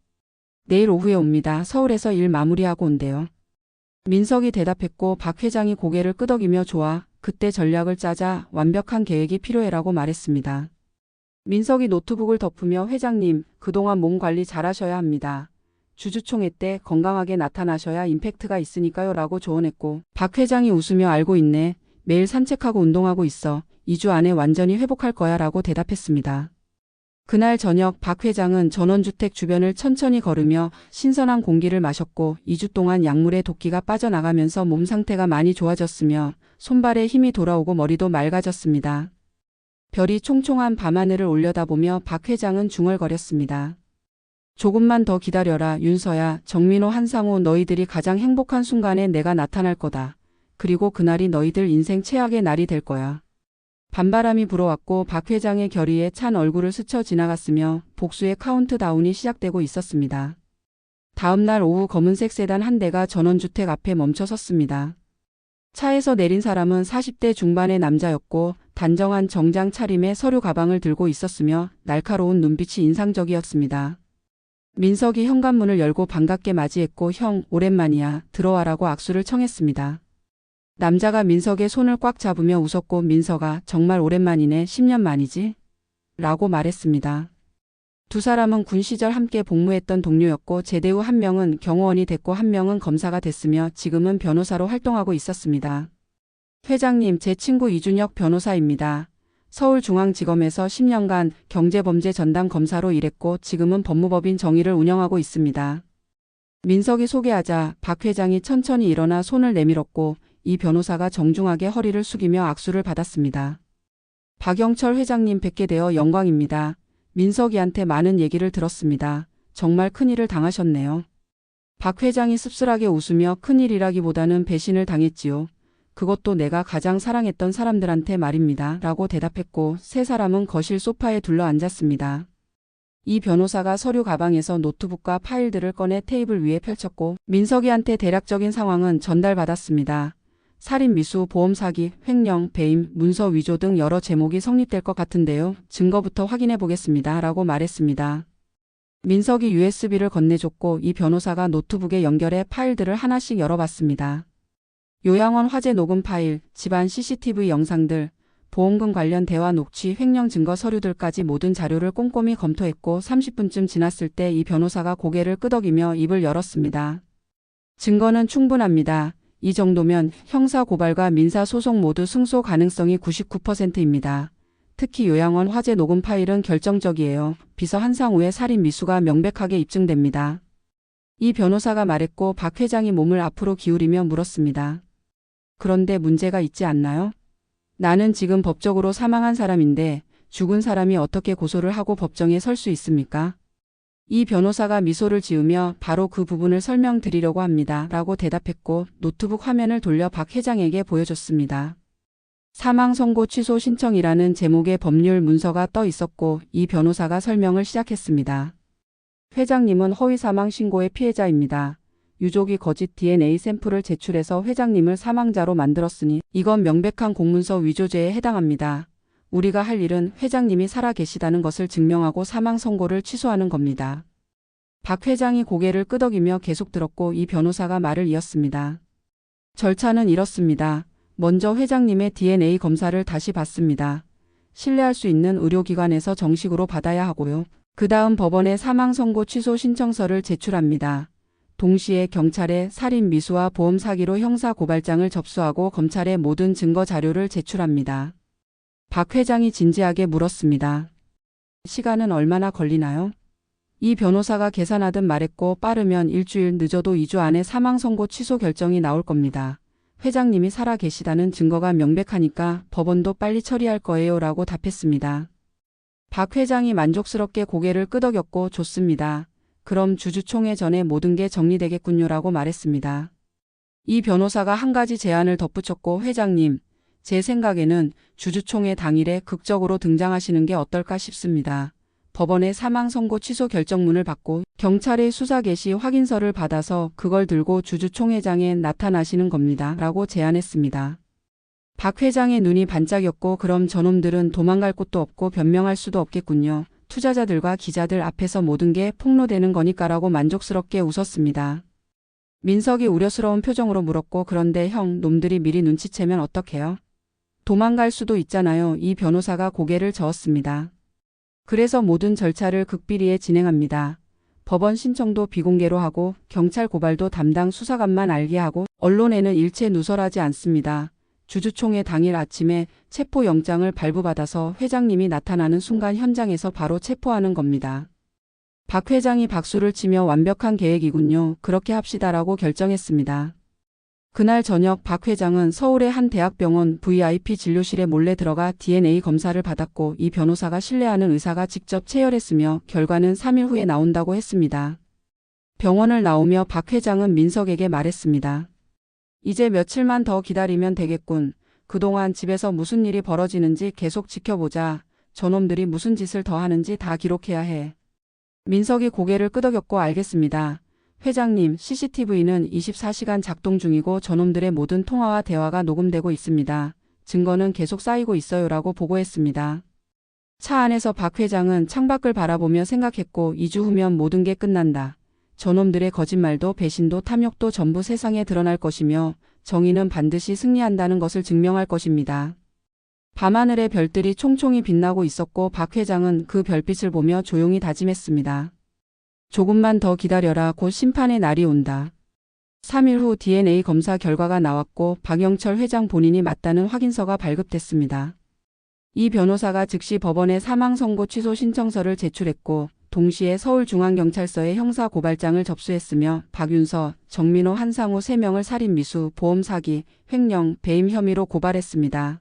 내일 오후에 옵니다. 서울에서 일 마무리하고 온대요. 민석이 대답했고 박 회장이 고개를 끄덕이며 좋아. 그때 전략을 짜자. 완벽한 계획이 필요해라고 말했습니다. 민석이 노트북을 덮으며 회장님, 그동안 몸 관리 잘하셔야 합니다. 주주총회 때 건강하게 나타나셔야 임팩트가 있으니까요 라고 조언했고 박 회장이 웃으며 알고 있네. 매일 산책하고 운동하고 있어. 2주 안에 완전히 회복할 거야 라고 대답했습니다. 그날 저녁 박 회장은 전원주택 주변을 천천히 걸으며 신선한 공기를 마셨고 2주 동안 약물에 도끼가 빠져나가면서 몸 상태가 많이 좋아졌으며 손발에 힘이 돌아오고 머리도 맑아졌습니다. 별이 총총한 밤하늘을 올려다보며 박 회장은 중얼거렸습니다. 조금만 더 기다려라. 윤서야, 정민호, 한상우 너희들이 가장 행복한 순간에 내가 나타날 거다. 그리고 그날이 너희들 인생 최악의 날이 될 거야. 밤바람이 불어왔고 박 회장의 결의에 찬 얼굴을 스쳐 지나갔으며 복수의 카운트다운이 시작되고 있었습니다. 다음 날 오후 검은색 세단 한 대가 전원주택 앞에 멈춰 섰습니다. 차에서 내린 사람은 40대 중반의 남자였고 단정한 정장 차림에 서류 가방을 들고 있었으며 날카로운 눈빛이 인상적이었습니다. 민석이 현관문을 열고 반갑게 맞이했고 형, 오랜만이야. 들어와라고 악수를 청했습니다. 남자가 민석의 손을 꽉 잡으며 웃었고 민석아, 정말 오랜만이네. 10년 만이지? 라고 말했습니다. 두 사람은 군 시절 함께 복무했던 동료였고 제대 후 한 명은 경호원이 됐고 한 명은 검사가 됐으며 지금은 변호사로 활동하고 있었습니다. 회장님, 제 친구 이준혁 변호사입니다. 서울중앙지검에서 10년간 경제범죄 전담 검사로 일했고 지금은 법무법인 정의를 운영하고 있습니다. 민석이 소개하자 박 회장이 천천히 일어나 손을 내밀었고 이 변호사가 정중하게 허리를 숙이며 악수를 받았습니다. 박영철 회장님 뵙게 되어 영광입니다. 민석이한테 많은 얘기를 들었습니다. 정말 큰일을 당하셨네요. 박 회장이 씁쓸하게 웃으며 큰일이라기보다는 배신을 당했지요. 그것도 내가 가장 사랑했던 사람들한테 말입니다. 라고 대답했고 세 사람은 거실 소파에 둘러 앉았습니다. 이 변호사가 서류 가방에서 노트북과 파일들을 꺼내 테이블 위에 펼쳤고 민석이한테 대략적인 상황은 전달받았습니다. 살인 미수, 보험 사기, 횡령, 배임, 문서 위조 등 여러 제목이 성립될 것 같은데요. 증거부터 확인해 보겠습니다. 라고 말했습니다. 민석이 USB를 건네줬고 이 변호사가 노트북에 연결해 파일들을 하나씩 열어봤습니다. 요양원 화재 녹음 파일, 집안 CCTV 영상들, 보험금 관련 대화 녹취, 횡령 증거 서류들까지 모든 자료를 꼼꼼히 검토했고 30분쯤 지났을 때 이 변호사가 고개를 끄덕이며 입을 열었습니다. 증거는 충분합니다. 이 정도면 형사고발과 민사소송 모두 승소 가능성이 99%입니다. 특히 요양원 화재 녹음 파일은 결정적이에요. 비서 한상우의 살인 미수가 명백하게 입증됩니다. 이 변호사가 말했고 박 회장이 몸을 앞으로 기울이며 물었습니다. 그런데 문제가 있지 않나요? 나는 지금 법적으로 사망한 사람인데 죽은 사람이 어떻게 고소를 하고 법정에 설 수 있습니까? 이 변호사가 미소를 지으며 바로 그 부분을 설명드리려고 합니다. 라고 대답했고 노트북 화면을 돌려 박 회장에게 보여줬습니다. 사망 선고 취소 신청이라는 제목의 법률 문서가 떠 있었고 이 변호사가 설명을 시작했습니다. 회장님은 허위 사망 신고의 피해자입니다. 유족이 거짓 DNA 샘플을 제출해서 회장님을 사망자로 만들었으니 이건 명백한 공문서 위조죄에 해당합니다. 우리가 할 일은 회장님이 살아 계시다는 것을 증명하고 사망 선고를 취소하는 겁니다. 박 회장이 고개를 끄덕이며 계속 들었고 이 변호사가 말을 이었습니다. 절차는 이렇습니다. 먼저 회장님의 DNA 검사를 다시 받습니다. 신뢰할 수 있는 의료기관에서 정식으로 받아야 하고요. 그 다음 법원에 사망 선고 취소 신청서를 제출합니다. 동시에 경찰에 살인 미수와 보험 사기로 형사 고발장을 접수하고 검찰에 모든 증거 자료를 제출합니다. 박 회장이 진지하게 물었습니다. 시간은 얼마나 걸리나요? 이 변호사가 계산하듯 말했고 빠르면 일주일, 늦어도 2주 안에 사망 선고 취소 결정이 나올 겁니다. 회장님이 살아 계시다는 증거가 명백하니까 법원도 빨리 처리할 거예요. 라고 답했습니다. 박 회장이 만족스럽게 고개를 끄덕였고 좋습니다. 그럼 주주총회 전에 모든 게 정리되겠군요. 라고 말했습니다. 이 변호사가 한 가지 제안을 덧붙였고 회장님, 제 생각에는 주주총회 당일에 극적으로 등장하시는 게 어떨까 싶습니다. 법원의 사망 선고 취소 결정문을 받고 경찰의 수사 개시 확인서를 받아서 그걸 들고 주주총회장에 나타나시는 겁니다. 라고 제안했습니다. 박 회장의 눈이 반짝였고 그럼 저놈들은 도망갈 곳도 없고 변명할 수도 없겠군요. 투자자들과 기자들 앞에서 모든 게 폭로되는 거니까라고 만족스럽게 웃었습니다. 민석이 우려스러운 표정으로 물었고 그런데 형, 놈들이 미리 눈치채면 어떡해요? 도망갈 수도 있잖아요. 이 변호사가 고개를 저었습니다. 그래서 모든 절차를 극비리에 진행합니다. 법원 신청도 비공개로 하고 경찰 고발도 담당 수사관만 알게 하고 언론에는 일체 누설하지 않습니다. 주주총회 당일 아침에 체포영장을 발부받아서 회장님이 나타나는 순간 현장에서 바로 체포하는 겁니다. 박 회장이 박수를 치며 완벽한 계획이군요. 그렇게 합시다라고 결정했습니다. 그날 저녁 박 회장은 서울의 한 대학병원 VIP 진료실에 몰래 들어가 DNA 검사를 받았고 이 변호사가 신뢰하는 의사가 직접 체열했으며 결과는 3일 후에 나온다고 했습니다. 병원을 나오며 박 회장은 민석에게 말했습니다. 이제 며칠만 더 기다리면 되겠군. 그동안 집에서 무슨 일이 벌어지는지 계속 지켜보자. 저놈들이 무슨 짓을 더 하는지 다 기록해야 해. 민석이 고개를 끄덕였고 알겠습니다. 회장님, CCTV는 24시간 작동 중이고 저놈들의 모든 통화와 대화가 녹음되고 있습니다. 증거는 계속 쌓이고 있어요라고 보고했습니다. 차 안에서 박 회장은 창밖을 바라보며 생각했고 2주 후면 모든 게 끝난다. 저놈들의 거짓말도 배신도 탐욕도 전부 세상에 드러날 것이며 정의는 반드시 승리한다는 것을 증명할 것입니다. 밤하늘의 별들이 총총히 빛나고 있었고 박 회장은 그 별빛을 보며 조용히 다짐했습니다. 조금만 더 기다려라. 곧 심판의 날이 온다. 3일 후 DNA 검사 결과가 나왔고 박영철 회장 본인이 맞다는 확인서가 발급됐습니다. 이 변호사가 즉시 법원에 사망 선고 취소 신청서를 제출했고 동시에 서울중앙경찰서에 형사고발장을 접수했으며 박윤서, 정민호, 한상우 3명을 살인미수, 보험사기, 횡령, 배임 혐의로 고발했습니다.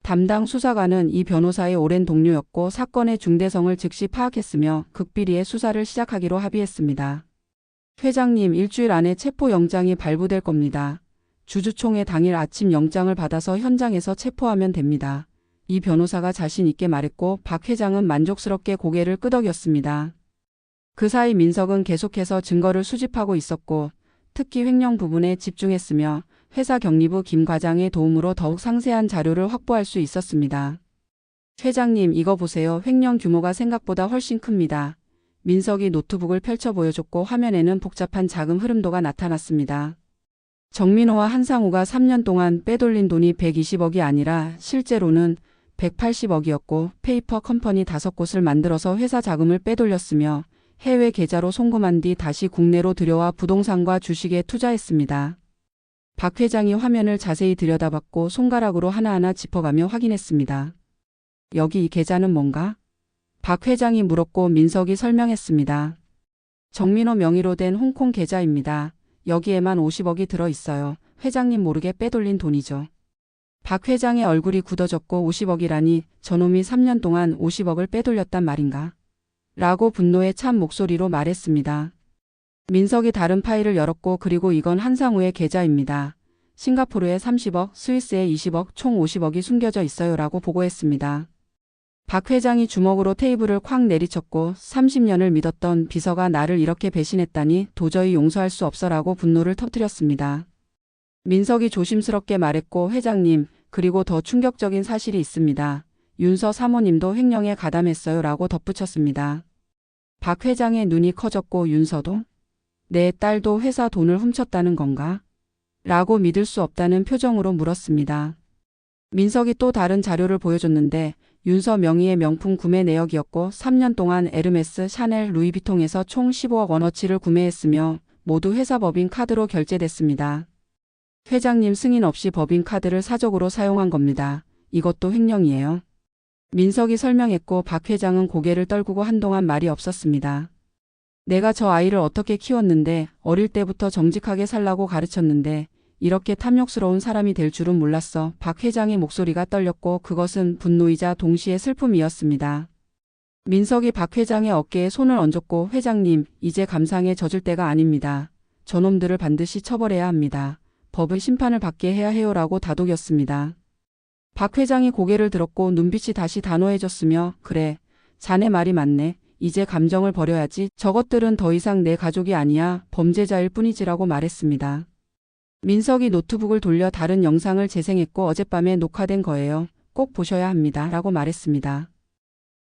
담당 수사관은 이 변호사의 오랜 동료였고 사건의 중대성을 즉시 파악했으며 극비리에 수사를 시작하기로 합의했습니다. 회장님, 일주일 안에 체포영장이 발부될 겁니다. 주주총회 당일 아침 영장을 받아서 현장에서 체포하면 됩니다. 이 변호사가 자신 있게 말했고 박 회장은 만족스럽게 고개를 끄덕였습니다. 그 사이 민석은 계속해서 증거를 수집하고 있었고 특히 횡령 부분에 집중했으며 회사 경리부 김 과장의 도움으로 더욱 상세한 자료를 확보할 수 있었습니다. 회장님, 이거 보세요. 횡령 규모가 생각보다 훨씬 큽니다. 민석이 노트북을 펼쳐 보여줬고 화면에는 복잡한 자금 흐름도가 나타났습니다. 정민호와 한상우가 3년 동안 빼돌린 돈이 120억이 아니라 실제로는 180억이었고 페이퍼 컴퍼니 5곳을 만들어서 회사 자금을 빼돌렸으며 해외 계좌로 송금한 뒤 다시 국내로 들여와 부동산과 주식에 투자했습니다. 박 회장이 화면을 자세히 들여다봤고 손가락으로 하나하나 짚어가며 확인했습니다. 여기 이 계좌는 뭔가? 박 회장이 물었고 민석이 설명했습니다. 정민호 명의로 된 홍콩 계좌입니다. 여기에만 50억이 들어있어요. 회장님 모르게 빼돌린 돈이죠. 박 회장의 얼굴이 굳어졌고 50억이라니 저놈이 3년 동안 50억을 빼돌렸단 말인가? 라고 분노에 찬 목소리로 말했습니다. 민석이 다른 파일을 열었고 그리고 이건 한상우의 계좌입니다. 싱가포르에 30억, 스위스에 20억, 총 50억이 숨겨져 있어요 라고 보고했습니다. 박 회장이 주먹으로 테이블을 쾅 내리쳤고 30년을 믿었던 비서가 나를 이렇게 배신했다니 도저히 용서할 수 없어라고 분노를 터뜨렸습니다. 민석이 조심스럽게 말했고 회장님, 그리고 더 충격적인 사실이 있습니다. 윤서 사모님도 횡령에 가담했어요 라고 덧붙였습니다. 박 회장의 눈이 커졌고 윤서도? 내 딸도 회사 돈을 훔쳤다는 건가? 라고 믿을 수 없다는 표정으로 물었습니다. 민석이 또 다른 자료를 보여줬는데 윤서 명의의 명품 구매 내역이었고 3년 동안 에르메스, 샤넬, 루이비통에서 총 15억 원어치를 구매했으며 모두 회사 법인 카드로 결제됐습니다. 회장님 승인 없이 법인 카드를 사적으로 사용한 겁니다. 이것도 횡령이에요. 민석이 설명했고 박 회장은 고개를 떨구고 한동안 말이 없었습니다. 내가 저 아이를 어떻게 키웠는데 어릴 때부터 정직하게 살라고 가르쳤는데 이렇게 탐욕스러운 사람이 될 줄은 몰랐어. 박 회장의 목소리가 떨렸고 그것은 분노이자 동시에 슬픔이었습니다. 민석이 박 회장의 어깨에 손을 얹었고 회장님, 이제 감상에 젖을 때가 아닙니다. 저놈들을 반드시 처벌해야 합니다. 법의 심판을 받게 해야 해요라고 다독였습니다. 박 회장이 고개를 들었고 눈빛이 다시 단호해졌으며 그래, 자네 말이 맞네. 이제 감정을 버려야지. 저것들은 더 이상 내 가족이 아니야. 범죄자일 뿐이지라고 말했습니다. 민석이 노트북을 돌려 다른 영상을 재생했고 어젯밤에 녹화된 거예요. 꼭 보셔야 합니다. 라고 말했습니다.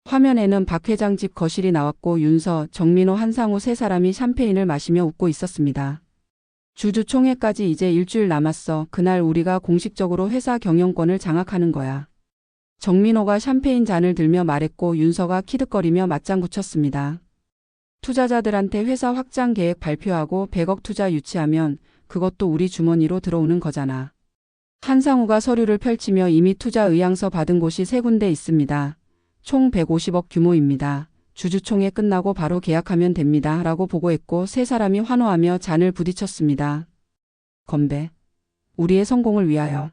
화면에는 박 회장 집 거실이 나왔고 윤서, 정민호, 한상우 세 사람이 샴페인을 마시며 웃고 있었습니다. 주주총회까지 이제 일주일 남았어. 그날 우리가 공식적으로 회사 경영권을 장악하는 거야. 정민호가 샴페인 잔을 들며 말했고 윤서가 키득거리며 맞장구 쳤습니다. 투자자들한테 회사 확장 계획 발표하고 100억 투자 유치하면 그것도 우리 주머니로 들어오는 거잖아. 한상우가 서류를 펼치며 이미 투자 의향서 받은 곳이 3군데 있습니다. 총 150억 규모입니다. 주주총회 끝나고 바로 계약하면 됩니다. 라고 보고했고 세 사람이 환호하며 잔을 부딪혔습니다. 건배. 우리의 성공을 위하여.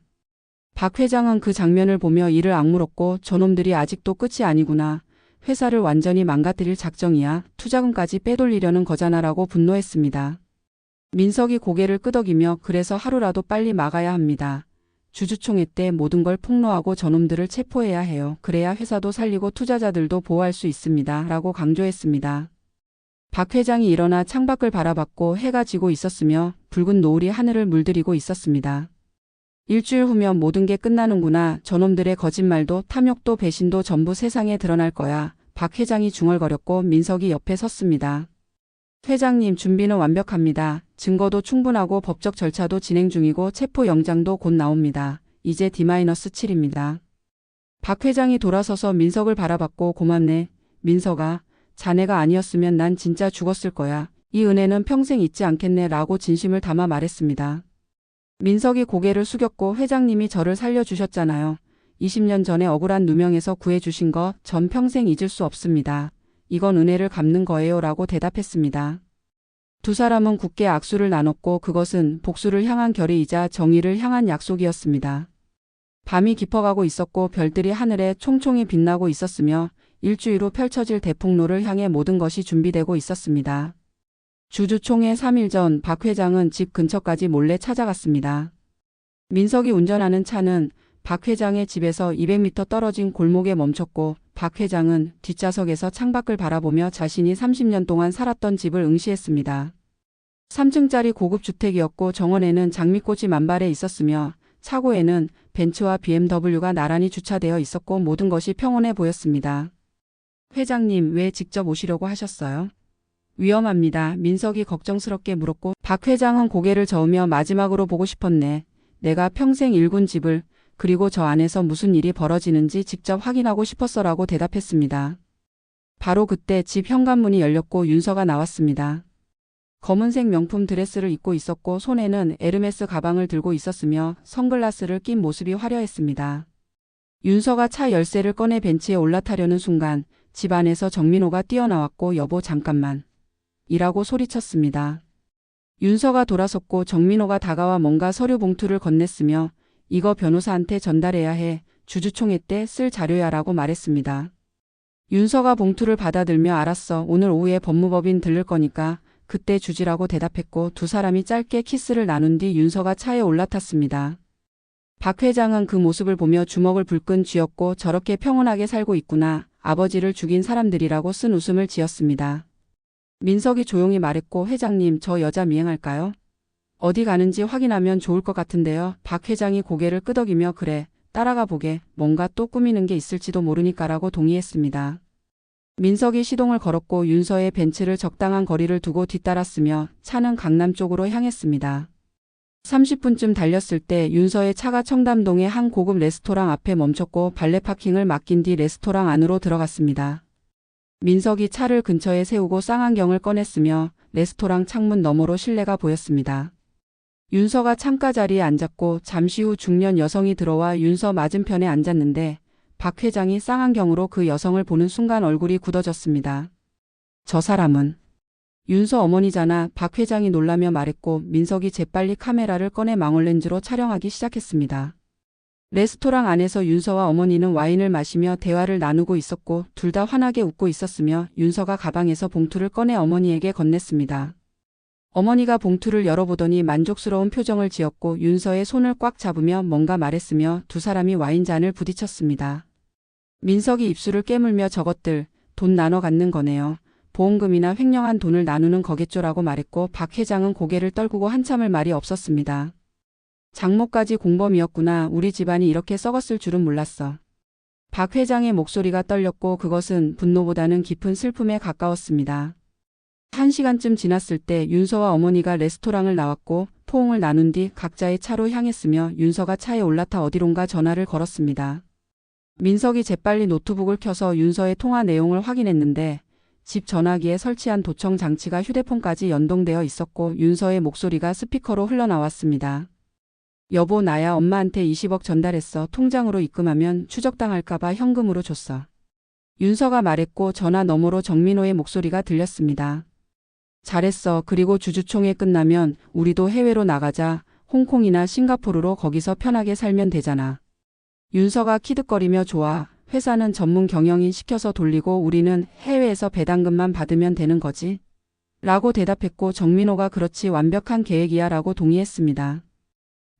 박 회장은 그 장면을 보며 이를 악물었고 저놈들이 아직도 끝이 아니구나. 회사를 완전히 망가뜨릴 작정이야. 투자금까지 빼돌리려는 거잖아 라고 분노했습니다. 민석이 고개를 끄덕이며 그래서 하루라도 빨리 막아야 합니다. 주주총회 때 모든 걸 폭로하고 저놈들을 체포해야 해요. 그래야 회사도 살리고 투자자들도 보호할 수 있습니다. 라고 강조했습니다. 박 회장이 일어나 창밖을 바라봤고 해가 지고 있었으며 붉은 노을이 하늘을 물들이고 있었습니다. 일주일 후면 모든 게 끝나는구나. 저놈들의 거짓말도 탐욕도 배신도 전부 세상에 드러날 거야. 박 회장이 중얼거렸고 민석이 옆에 섰습니다. 회장님, 준비는 완벽합니다. 증거도 충분하고 법적 절차도 진행 중이고 체포 영장도 곧 나옵니다. 이제 D-7입니다. 박 회장이 돌아서서 민석을 바라봤고 고맙네. 민석아, 자네가 아니었으면 난 진짜 죽었을 거야. 이 은혜는 평생 잊지 않겠네 라고 진심을 담아 말했습니다. 민석이 고개를 숙였고 회장님이 저를 살려주셨잖아요. 20년 전에 억울한 누명에서 구해주신 거 전 평생 잊을 수 없습니다. 이건 은혜를 갚는 거예요 라고 대답했습니다. 두 사람은 굳게 악수를 나눴고 그것은 복수를 향한 결의이자 정의를 향한 약속이었습니다. 밤이 깊어가고 있었고 별들이 하늘에 총총히 빛나고 있었으며 일주일 후 펼쳐질 대폭로를 향해 모든 것이 준비되고 있었습니다. 주주총회 3일 전 박 회장은 집 근처까지 몰래 찾아갔습니다. 민석이 운전하는 차는 박 회장의 집에서 200m 떨어진 골목에 멈췄고 박 회장은 뒷좌석에서 창밖을 바라보며 자신이 30년 동안 살았던 집을 응시했습니다. 3층짜리 고급 주택이었고 정원에는 장미꽃이 만발해 있었으며 차고에는 벤츠와 BMW가 나란히 주차되어 있었고 모든 것이 평온해 보였습니다. 회장님, 왜 직접 오시려고 하셨어요? 위험합니다. 민석이 걱정스럽게 물었고 박 회장은 고개를 저으며 마지막으로 보고 싶었네. 내가 평생 일군 집을 그리고 저 안에서 무슨 일이 벌어지는지 직접 확인하고 싶었어라고 대답했습니다. 바로 그때 집 현관문이 열렸고 윤서가 나왔습니다. 검은색 명품 드레스를 입고 있었고 손에는 에르메스 가방을 들고 있었으며 선글라스를 낀 모습이 화려했습니다. 윤서가 차 열쇠를 꺼내 벤치에 올라타려는 순간 집 안에서 정민호가 뛰어나왔고 여보 잠깐만. 이라고 소리쳤습니다. 윤서가 돌아섰고 정민호가 다가와 뭔가 서류 봉투를 건넸으며 이거 변호사한테 전달해야 해. 주주총회 때 쓸 자료야 라고 말했습니다. 윤서가 봉투를 받아들며 알았어. 오늘 오후에 법무법인 들를 거니까 그때 주지라고 대답했고 두 사람이 짧게 키스를 나눈 뒤 윤서가 차에 올라탔습니다. 박 회장은 그 모습을 보며 주먹을 불끈 쥐었고 저렇게 평온하게 살고 있구나. 아버지를 죽인 사람들이라고 쓴 웃음을 지었습니다. 민석이 조용히 말했고 회장님, 저 여자 미행할까요? 어디 가는지 확인하면 좋을 것 같은데요. 박 회장이 고개를 끄덕이며 그래, 따라가 보게. 뭔가 또 꾸미는 게 있을지도 모르니까라고 동의했습니다. 민석이 시동을 걸었고 윤서의 벤츠를 적당한 거리를 두고 뒤따랐으며 차는 강남 쪽으로 향했습니다. 30분쯤 달렸을 때 윤서의 차가 청담동의 한 고급 레스토랑 앞에 멈췄고 발레 파킹을 맡긴 뒤 레스토랑 안으로 들어갔습니다. 민석이 차를 근처에 세우고 쌍안경을 꺼냈으며 레스토랑 창문 너머로 실내가 보였습니다. 윤서가 창가 자리에 앉았고 잠시 후 중년 여성이 들어와 윤서 맞은편에 앉았는데 박 회장이 쌍안경으로 그 여성을 보는 순간 얼굴이 굳어졌습니다. 저 사람은 윤서 어머니잖아. 박 회장이 놀라며 말했고 민석이 재빨리 카메라를 꺼내 망원렌즈로 촬영하기 시작했습니다. 레스토랑 안에서 윤서와 어머니는 와인을 마시며 대화를 나누고 있었고 둘 다 환하게 웃고 있었으며 윤서가 가방에서 봉투를 꺼내 어머니에게 건넸습니다. 어머니가 봉투를 열어보더니 만족스러운 표정을 지었고 윤서의 손을 꽉 잡으며 뭔가 말했으며 두 사람이 와인잔을 부딪혔습니다. 민석이 입술을 깨물며 저것들 돈 나눠 갖는 거네요. 보험금이나 횡령한 돈을 나누는 거겠죠라고 말했고 박 회장은 고개를 떨구고 한참을 말이 없었습니다. 장모까지 공범이었구나. 우리 집안이 이렇게 썩었을 줄은 몰랐어. 박 회장의 목소리가 떨렸고 그것은 분노보다는 깊은 슬픔에 가까웠습니다. 1시간쯤 지났을 때 윤서와 어머니가 레스토랑을 나왔고 포옹을 나눈 뒤 각자의 차로 향했으며 윤서가 차에 올라타 어디론가 전화를 걸었습니다. 민석이 재빨리 노트북을 켜서 윤서의 통화 내용을 확인했는데 집 전화기에 설치한 도청 장치가 휴대폰까지 연동되어 있었고 윤서의 목소리가 스피커로 흘러나왔습니다. 여보, 나야 엄마한테 20억 전달했어. 통장으로 입금하면 추적당할까봐 현금으로 줬어. 윤서가 말했고 전화 너머로 정민호의 목소리가 들렸습니다. 잘했어. 그리고 주주총회 끝나면 우리도 해외로 나가자. 홍콩이나 싱가포르로 거기서 편하게 살면 되잖아. 윤서가 키득거리며 좋아. 회사는 전문 경영인 시켜서 돌리고 우리는 해외에서 배당금만 받으면 되는 거지. 라고 대답했고 정민호가 그렇지 완벽한 계획이야 라고 동의했습니다.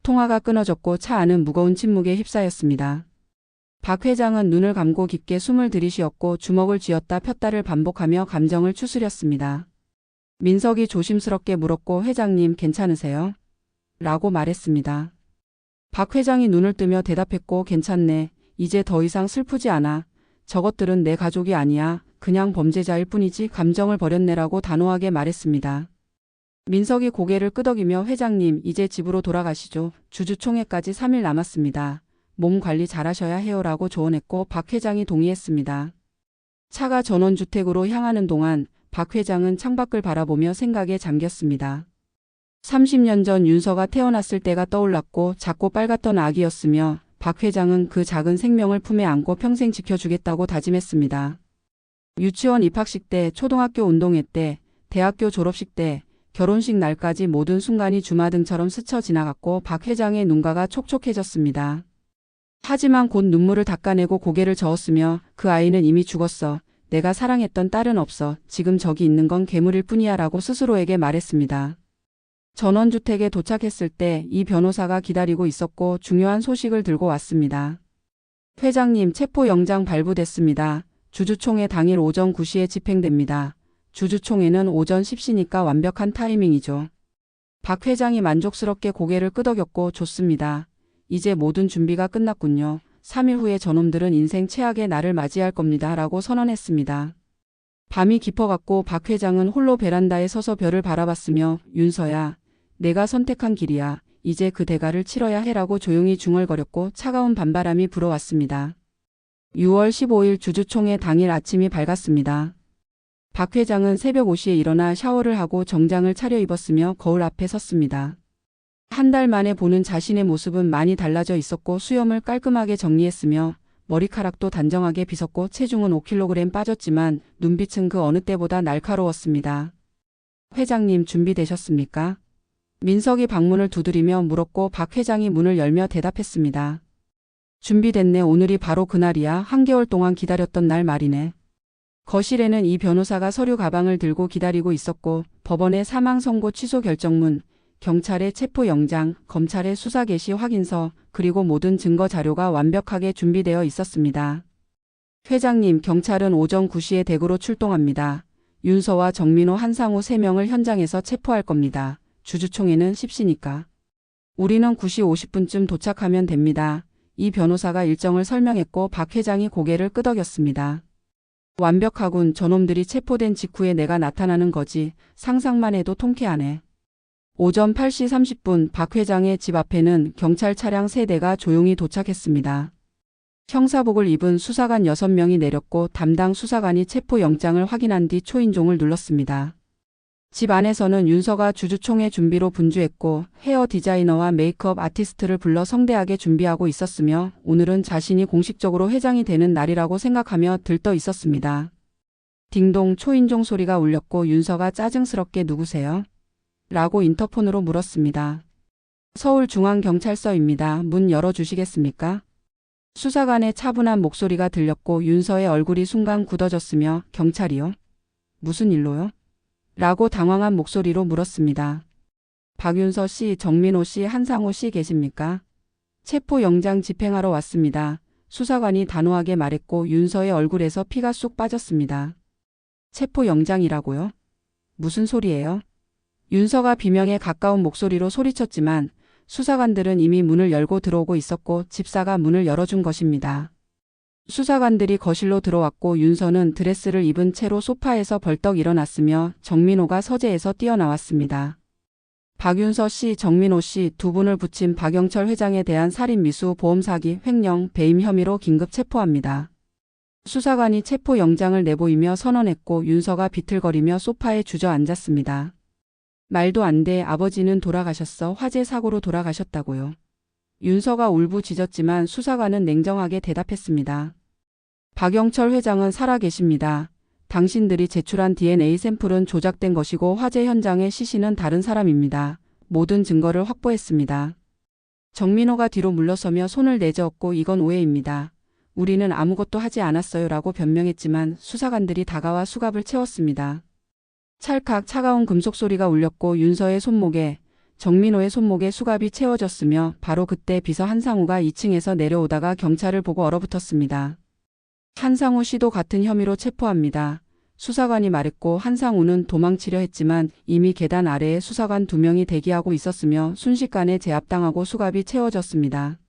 통화가 끊어졌고 차 안은 무거운 침묵에 휩싸였습니다. 박 회장은 눈을 감고 깊게 숨을 들이쉬었고 주먹을 쥐었다 폈다를 반복하며 감정을 추스렸습니다. 민석이 조심스럽게 물었고 회장님 괜찮으세요? 라고 말했습니다. 박 회장이 눈을 뜨며 대답했고 괜찮네. 이제 더 이상 슬프지 않아. 저것들은 내 가족이 아니야. 그냥 범죄자일 뿐이지. 감정을 버렸네라고 단호하게 말했습니다. 민석이 고개를 끄덕이며 회장님 이제 집으로 돌아가시죠. 주주총회까지 3일 남았습니다. 몸 관리 잘하셔야 해요라고 조언했고 박 회장이 동의했습니다. 차가 전원주택으로 향하는 동안 박 회장은 창밖을 바라보며 생각에 잠겼습니다. 30년 전 윤서가 태어났을 때가 떠올랐고 작고 빨갛던 아기였으며 박 회장은 그 작은 생명을 품에 안고 평생 지켜주겠다고 다짐했습니다. 유치원 입학식 때, 초등학교 운동회 때, 대학교 졸업식 때, 결혼식 날까지 모든 순간이 주마등처럼 스쳐 지나갔고 박 회장의 눈가가 촉촉해졌습니다. 하지만 곧 눈물을 닦아내고 고개를 저었으며 그 아이는 이미 죽었어. 내가 사랑했던 딸은 없어. 지금 저기 있는 건 괴물일 뿐이야 라고 스스로에게 말했습니다. 전원주택에 도착했을 때 이 변호사가 기다리고 있었고 중요한 소식을 들고 왔습니다. 회장님 체포영장 발부됐습니다. 주주총회 당일 오전 9시에 집행됩니다. 주주총회는 오전 10시니까 완벽한 타이밍이죠. 박 회장이 만족스럽게 고개를 끄덕였고 좋습니다. 이제 모든 준비가 끝났군요. 3일 후에 저놈들은 인생 최악의 날을 맞이할 겁니다. 라고 선언했습니다. 밤이 깊어갔고 박 회장은 홀로 베란다에 서서 별을 바라봤으며 윤서야, 내가 선택한 길이야. 이제 그 대가를 치러야 해라고 조용히 중얼거렸고 차가운 밤바람이 불어왔습니다. 6월 15일 주주총회 당일 아침이 밝았습니다. 박 회장은 새벽 5시에 일어나 샤워를 하고 정장을 차려입었으며 거울 앞에 섰습니다. 한 달 만에 보는 자신의 모습은 많이 달라져 있었고 수염을 깔끔하게 정리했으며 머리카락도 단정하게 빗었고 체중은 5kg 빠졌지만 눈빛은 그 어느 때보다 날카로웠습니다. 회장님 준비되셨습니까? 민석이 방문을 두드리며 물었고 박 회장이 문을 열며 대답했습니다. 준비됐네. 오늘이 바로 그날이야. 한 개월 동안 기다렸던 날 말이네. 거실에는 이 변호사가 서류 가방을 들고 기다리고 있었고 법원의 사망 선고 취소 결정문, 경찰의 체포영장, 검찰의 수사 개시 확인서, 그리고 모든 증거 자료가 완벽하게 준비되어 있었습니다. 회장님, 경찰은 오전 9시에 대구로 출동합니다. 윤서와 정민호, 한상우 3명을 현장에서 체포할 겁니다. 주주총회는 10시니까. 우리는 9시 50분쯤 도착하면 됩니다. 이 변호사가 일정을 설명했고 박 회장이 고개를 끄덕였습니다. 완벽하군. 저놈들이 체포된 직후에 내가 나타나는 거지. 상상만 해도 통쾌하네. 오전 8시 30분 박 회장의 집 앞에는 경찰 차량 3대가 조용히 도착했습니다. 형사복을 입은 수사관 6명이 내렸고 담당 수사관이 체포영장을 확인한 뒤 초인종을 눌렀습니다. 집 안에서는 윤서가 주주총회 준비로 분주했고 헤어 디자이너와 메이크업 아티스트를 불러 성대하게 준비하고 있었으며 오늘은 자신이 공식적으로 회장이 되는 날이라고 생각하며 들떠 있었습니다. 딩동 초인종 소리가 울렸고 윤서가 짜증스럽게 누구세요? 라고 인터폰으로 물었습니다. 서울중앙경찰서입니다. 문 열어주시겠습니까? 수사관의 차분한 목소리가 들렸고 윤서의 얼굴이 순간 굳어졌으며 경찰이요? 무슨 일로요? 라고 당황한 목소리로 물었습니다. 박윤서 씨, 정민호 씨, 한상호 씨 계십니까? 체포영장 집행하러 왔습니다. 수사관이 단호하게 말했고 윤서의 얼굴에서 피가 쑥 빠졌습니다. 체포영장이라고요? 무슨 소리예요? 윤서가 비명에 가까운 목소리로 소리쳤지만 수사관들은 이미 문을 열고 들어오고 있었고 집사가 문을 열어준 것입니다. 수사관들이 거실로 들어왔고 윤서는 드레스를 입은 채로 소파에서 벌떡 일어났으며 정민호가 서재에서 뛰어나왔습니다. 박윤서 씨, 정민호 씨 두 분을 붙인 박영철 회장에 대한 살인 미수, 보험 사기, 횡령, 배임 혐의로 긴급 체포합니다. 수사관이 체포영장을 내보이며 선언했고 윤서가 비틀거리며 소파에 주저앉았습니다. 말도 안 돼. 아버지는 돌아가셨어. 화재 사고로 돌아가셨다고요. 윤서가 울부짖었지만 수사관은 냉정하게 대답했습니다. 박영철 회장은 살아계십니다. 당신들이 제출한 DNA 샘플은 조작된 것이고 화재 현장의 시신은 다른 사람입니다. 모든 증거를 확보했습니다. 정민호가 뒤로 물러서며 손을 내저었고 이건 오해입니다. 우리는 아무것도 하지 않았어요 라고 변명했지만 수사관들이 다가와 수갑을 채웠습니다. 찰칵 차가운 금속 소리가 울렸고 윤서의 손목에 정민호의 손목에 수갑이 채워졌으며 바로 그때 비서 한상우가 2층에서 내려오다가 경찰을 보고 얼어붙었습니다. 한상우 씨도 같은 혐의로 체포합니다. 수사관이 말했고 한상우는 도망치려 했지만 이미 계단 아래에 수사관 2명이 대기하고 있었으며 순식간에 제압당하고 수갑이 채워졌습니다.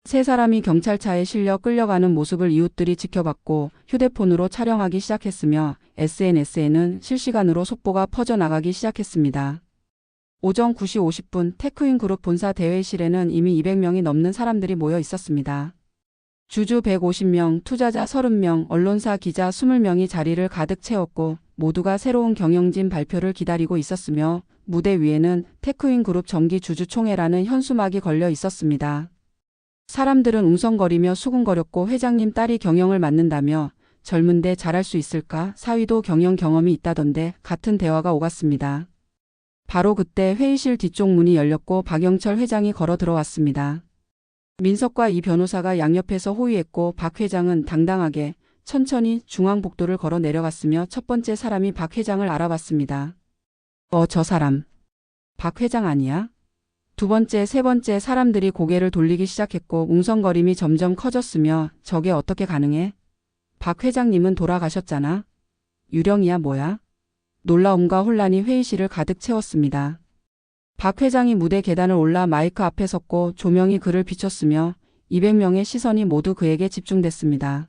세 사람이 경찰차에 실려 끌려가는 모습을 이웃들이 지켜봤고 휴대폰으로 촬영하기 시작했으며 SNS에는 실시간으로 속보가 퍼져나가기 시작했습니다. 오전 9시 50분 테크윈그룹 본사 대회실에는 이미 200명이 넘는 사람들이 모여 있었습니다. 주주 150명, 투자자 30명, 언론사 기자 20명이 자리를 가득 채웠고 모두가 새로운 경영진 발표를 기다리고 있었으며 무대 위에는 테크윈그룹 정기 주주총회라는 현수막이 걸려 있었습니다. 사람들은 웅성거리며 수군거렸고 회장님 딸이 경영을 맡는다며 젊은데 잘할 수 있을까? 사위도 경영 경험이 있다던데 같은 대화가 오갔습니다. 바로 그때 회의실 뒤쪽 문이 열렸고 박영철 회장이 걸어 들어왔습니다. 민석과 이 변호사가 양옆에서 호위했고 박 회장은 당당하게 천천히 중앙복도를 걸어 내려갔으며 첫 번째 사람이 박 회장을 알아봤습니다. 저 사람. 박 회장 아니야? 두 번째, 세 번째 사람들이 고개를 돌리기 시작했고 웅성거림이 점점 커졌으며 저게 어떻게 가능해? 박 회장님은 돌아가셨잖아. 유령이야 뭐야? 놀라움과 혼란이 회의실을 가득 채웠습니다. 박 회장이 무대 계단을 올라 마이크 앞에 섰고 조명이 그를 비췄으며 200명의 시선이 모두 그에게 집중됐습니다.